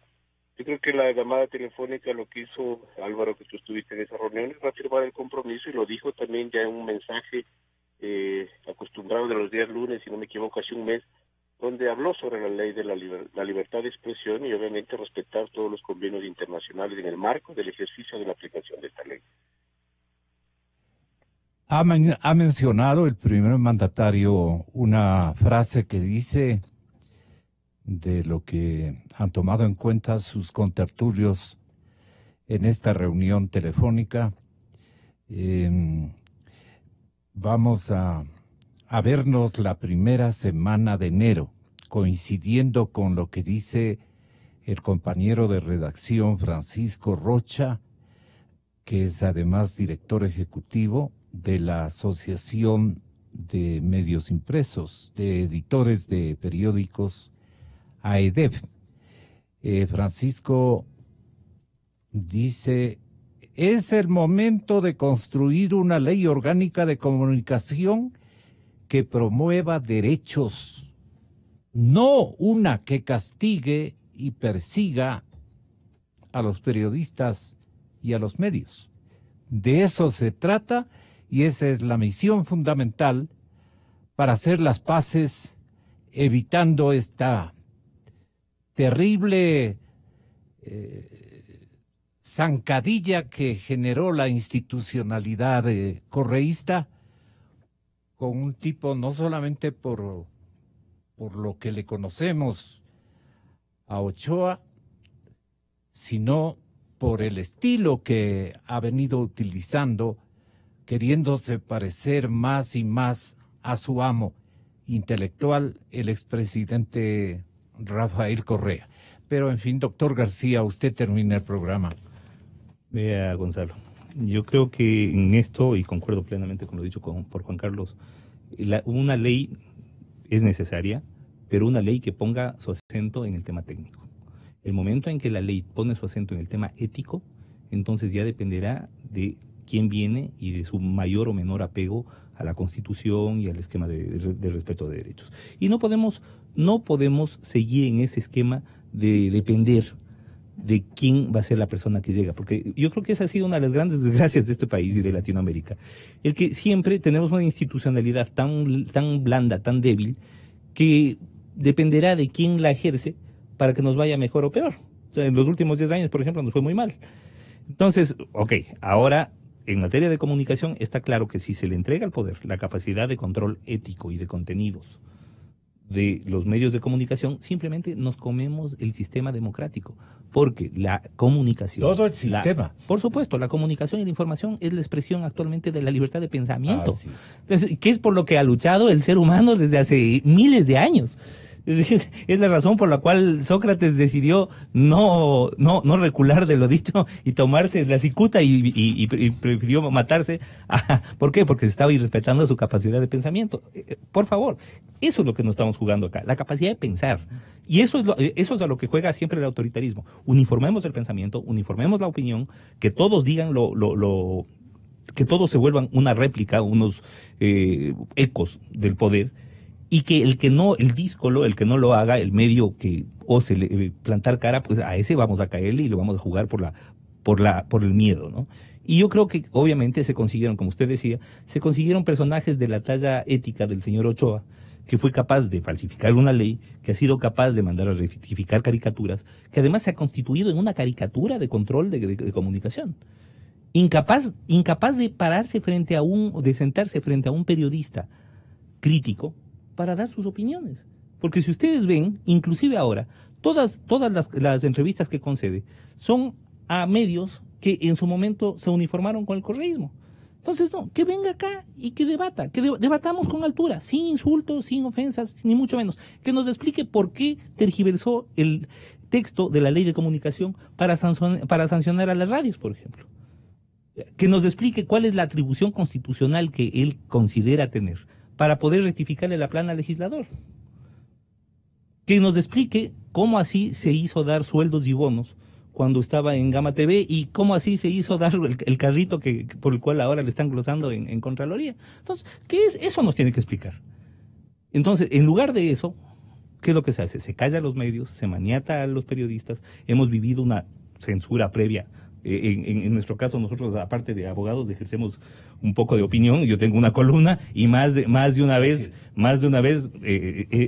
Yo creo que la llamada telefónica, lo que hizo Álvaro, que tú estuviste en esa reunión, es reafirmar el compromiso y lo dijo también ya en un mensaje acostumbrado de los días lunes, si no me equivoco, hace un mes, donde habló sobre la ley de la libertad de expresión y obviamente respetar todos los convenios internacionales en el marco del ejercicio de la aplicación de esta ley. Ha mencionado el primer mandatario una frase que dice, de lo que han tomado en cuenta sus contertulios en esta reunión telefónica. Vamos a vernos la primera semana de enero, coincidiendo con lo que dice el compañero de redacción Francisco Rocha, que es además director ejecutivo de la Asociación de Medios Impresos, de Editores de Periódicos, AEDEP. Francisco Dice, es el momento de construir una ley orgánica de comunicación que promueva derechos, no una que castigue y persiga a los periodistas y a los medios. De eso se trata y esa es la misión fundamental para hacer las paces, evitando esta terrible zancadilla que generó la institucionalidad correísta con un tipo, no solamente por lo que le conocemos a Ochoa, sino por el estilo que ha venido utilizando, queriéndose parecer más y más a su amo intelectual, el expresidente Rafael Correa. Pero, en fin, doctor García, usted termina el programa. Vea, Gonzalo, yo creo que en esto, y concuerdo plenamente con lo dicho por Juan Carlos, una ley es necesaria, pero una ley que ponga su acento en el tema técnico. El momento en que la ley pone su acento en el tema ético, entonces ya dependerá de quién viene y de su mayor o menor apego a la Constitución y al esquema de respeto de derechos. Y no podemos seguir en ese esquema de depender de quién va a ser la persona que llega, porque yo creo que esa ha sido una de las grandes desgracias de este país y de Latinoamérica, el que siempre tenemos una institucionalidad tan blanda, tan débil, que dependerá de quién la ejerce para que nos vaya mejor o peor. O sea, en los últimos 10 años, por ejemplo, nos fue muy mal. Entonces, ahora, en materia de comunicación, está claro que si se le entrega al poder la capacidad de control ético y de contenidos de los medios de comunicación, simplemente nos comemos el sistema democrático, porque la comunicación... Todo el sistema. Por supuesto, la comunicación y la información es la expresión actualmente de la libertad de pensamiento. Entonces, ¿qué es por lo que ha luchado el ser humano desde hace miles de años? Es decir, es la razón por la cual Sócrates decidió no recular de lo dicho y tomarse la cicuta y prefirió matarse. ¿Por qué? Porque se estaba irrespetando su capacidad de pensamiento. Por favor, eso es lo que nos estamos jugando acá, la capacidad de pensar. Y eso es a lo que juega siempre el autoritarismo. Uniformemos el pensamiento, uniformemos la opinión, que todos digan que todos se vuelvan una réplica, unos ecos del poder. Y que el díscolo, el que no lo haga, el medio que ose plantar cara, pues a ese vamos a caerle y lo vamos a jugar por el miedo, ¿no? Y yo creo que obviamente se consiguieron, como usted decía, se consiguieron personajes de la talla ética del señor Ochoa, que fue capaz de falsificar una ley, que ha sido capaz de mandar a rectificar caricaturas, que además se ha constituido en una caricatura de control de comunicación. Incapaz de pararse de sentarse frente a un periodista crítico para dar sus opiniones. Porque si ustedes ven, inclusive ahora, todas las entrevistas que concede son a medios que en su momento se uniformaron con el correísmo. Entonces, no, que venga acá y que debata, debatamos con altura, sin insultos, sin ofensas, ni mucho menos. Que nos explique por qué tergiversó el texto de la ley de comunicación para sancionar a las radios, por ejemplo. Que nos explique cuál es la atribución constitucional que él considera tener para poder rectificarle la plana al legislador. Que nos explique cómo así se hizo dar sueldos y bonos cuando estaba en Gama TV y cómo así se hizo dar el carrito por el cual ahora le están glosando en Contraloría. Entonces, ¿qué es? Eso nos tiene que explicar. Entonces, en lugar de eso, ¿qué es lo que se hace? Se calla a los medios, se maniata a los periodistas. Hemos vivido una censura previa. En nuestro caso, nosotros, aparte de abogados, ejercemos un poco de opinión. Yo tengo una columna y más de una vez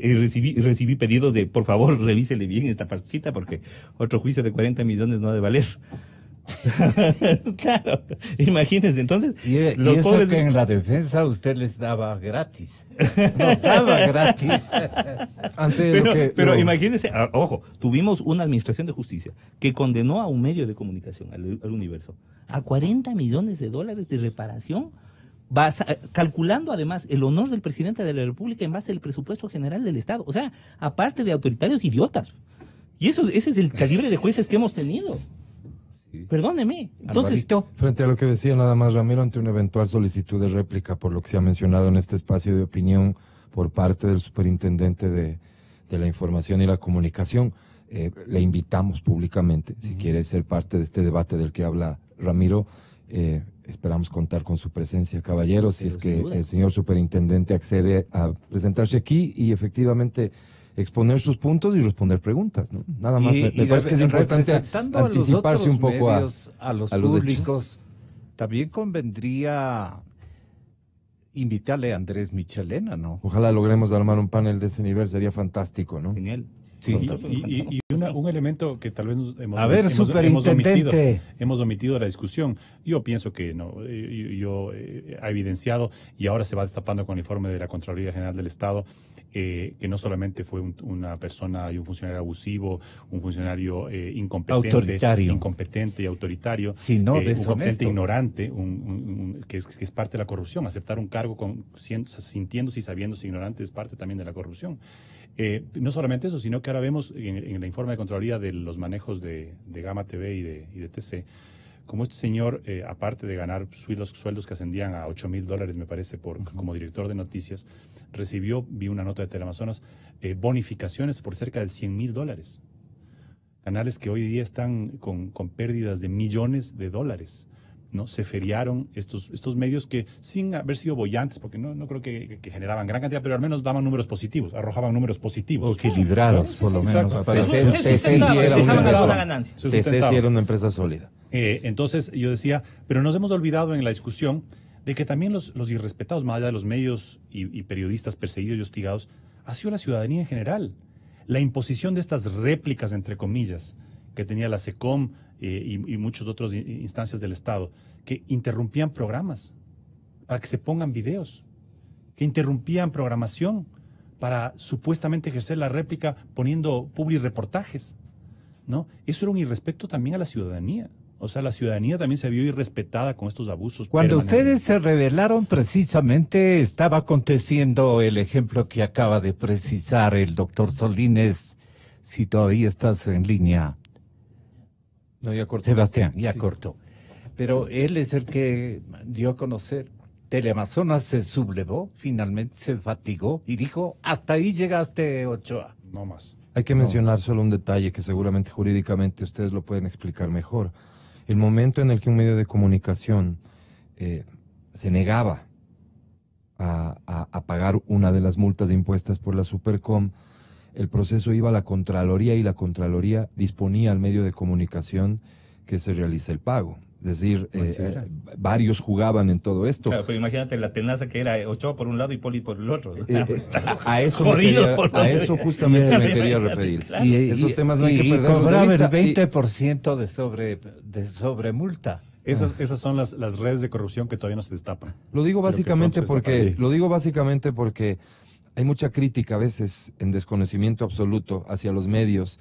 recibí pedidos de, por favor, revísele bien esta partecita porque otro juicio de 40 millones no ha de valer. Claro, imagínense, entonces... Y eso pobres... que en la defensa usted les daba gratis. Nos daba gratis. Pero imagínense, ojo, tuvimos una administración de justicia que condenó a un medio de comunicación, al Universo, a 40 millones de dólares de reparación, calculando además el honor del presidente de la República en base al presupuesto general del Estado. O sea, aparte de autoritarios idiotas. Y ese es el calibre de jueces que hemos tenido. Perdóneme. Entonces, frente a lo que decía nada más Ramiro, ante una eventual solicitud de réplica por lo que se ha mencionado en este espacio de opinión por parte del superintendente de la información y la comunicación, Le invitamos públicamente, si quiere ser parte de este debate del que habla Ramiro. Esperamos contar con su presencia, caballero, si es que el señor superintendente accede a presentarse aquí y efectivamente exponer sus puntos y responder preguntas, ¿no? Nada más. Me parece que es importante anticiparse un poco a los públicos. hechos. También convendría invitarle a Andrés Michelena, ¿no? Ojalá logremos armar un panel de ese nivel, sería fantástico, ¿no? Genial. Sí, y un elemento que tal vez hemos omitido de la discusión. Yo pienso que no, ha evidenciado, y ahora se va destapando con el informe de la Contraloría General del Estado, que no solamente fue una persona y un funcionario abusivo, un funcionario incompetente y autoritario, sino un competente ignorante, que es parte de la corrupción. Aceptar un cargo sintiéndose y sabiéndose ignorante es parte también de la corrupción. No solamente eso, sino que ahora vemos en el informe de Contraloría de los manejos de Gama TV y de TC, como este señor, aparte de ganar sueldos que ascendían a $8,000, me parece, como director de noticias, recibió, vi una nota de Teleamazonas, bonificaciones por cerca de $100,000. Canales que hoy día están con pérdidas de millones de dólares, ¿no? Se feriaron estos medios que, sin haber sido bollantes, porque no creo que generaban gran cantidad, pero al menos daban números positivos, arrojaban números positivos. O equilibrados, por lo menos. TC sí era una empresa sólida. Entonces yo decía, pero nos hemos olvidado en la discusión de que también los irrespetados, más allá de los medios y periodistas perseguidos y hostigados, ha sido la ciudadanía en general. La imposición de estas réplicas, entre comillas, que tenía la SECOM y muchas otras instancias del Estado, que interrumpían programas para que se pongan videos, que interrumpían programación para supuestamente ejercer la réplica poniendo publireportajes, ¿no? Eso era un irrespeto también a la ciudadanía. O sea, la ciudadanía también se vio irrespetada con estos abusos. Cuando ustedes se rebelaron, precisamente estaba aconteciendo el ejemplo que acaba de precisar el doctor Solines, si todavía estás en línea. No, ya cortó. Sebastián, ya cortó. Pero él es el que dio a conocer. Teleamazonas se sublevó, finalmente se fatigó y dijo, hasta ahí llegaste, Ochoa. No más. Hay que mencionar solo un detalle que seguramente jurídicamente ustedes lo pueden explicar mejor. El momento en el que un medio de comunicación se negaba a pagar una de las multas impuestas por la Supercom, el proceso iba a la Contraloría y la Contraloría disponía al medio de comunicación que se realice el pago. Es decir, varios jugaban en todo esto. Claro, pero imagínate la tenaza que era Ochoa por un lado y Poli por el otro. A eso justamente me quería referir. Claro. Esos temas no hay que perderlos de vista. El 20% de sobremulta. Esas son las redes de corrupción que todavía no se destapan. Lo digo básicamente porque hay mucha crítica a veces en desconocimiento absoluto hacia los medios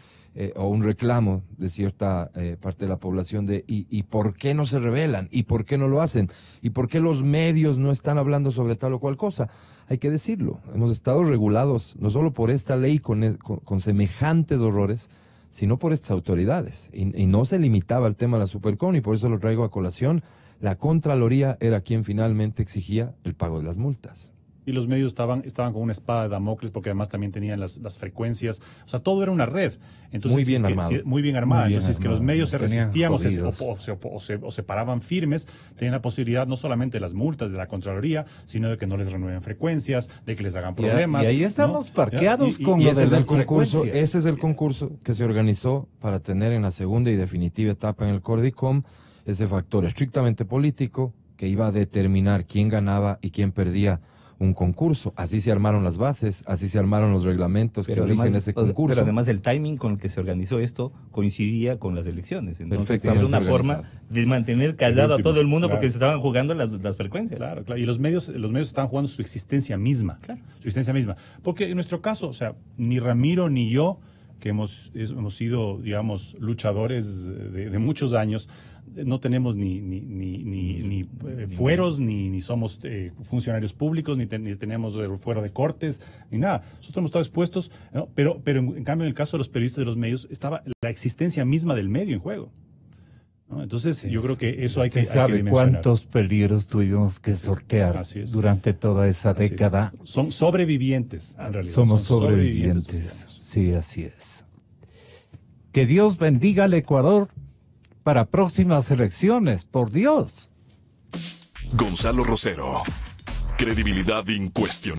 o un reclamo de cierta parte de la población de ¿y por qué no se rebelan? ¿Y por qué no lo hacen? ¿Y por qué los medios no están hablando sobre tal o cual cosa? Hay que decirlo, hemos estado regulados no solo por esta ley con semejantes horrores, sino por estas autoridades. Y no se limitaba el tema de la Supercom, y por eso lo traigo a colación. La Contraloría era quien finalmente exigía el pago de las multas. Y los medios estaban con una espada de Damocles, porque además también tenían las frecuencias. O sea, todo era una red. Entonces, muy bien armada. Entonces, que los medios se resistían o se paraban firmes, tenían la posibilidad no solamente de las multas de la Contraloría, sino de que no les renueven frecuencias, de que les hagan problemas. Y ahí estamos parqueados con lo de las concurso. Ese es el concurso que se organizó para tener en la segunda y definitiva etapa en el Cordicom ese factor estrictamente político que iba a determinar quién ganaba y quién perdía un concurso. Así se armaron las bases, así se armaron los reglamentos que rigen ese concurso. Pero además el timing con el que se organizó esto coincidía con las elecciones. Entonces era una organizado. Forma de mantener callado a todo el mundo, porque se estaban jugando las frecuencias. Claro. Y los medios estaban jugando su existencia misma. Claro. Su existencia misma. Porque en nuestro caso, o sea, ni Ramiro ni yo, que hemos sido, digamos, luchadores de muchos años, no tenemos ni fueros, ni somos funcionarios públicos, ni tenemos fuero de cortes, ni nada. Nosotros hemos estado expuestos, ¿no? Pero en cambio, en el caso de los periodistas de los medios, estaba la existencia misma del medio en juego, ¿no? Entonces, yo creo que eso hay que dimensionar. ¿Cuántos peligros tuvimos que sortear durante toda esa década? Son sobrevivientes, en realidad. Somos sobrevivientes. Sí, así es. Que Dios bendiga al Ecuador para próximas elecciones, por Dios. Gonzalo Rosero. Credibilidad incuestionable.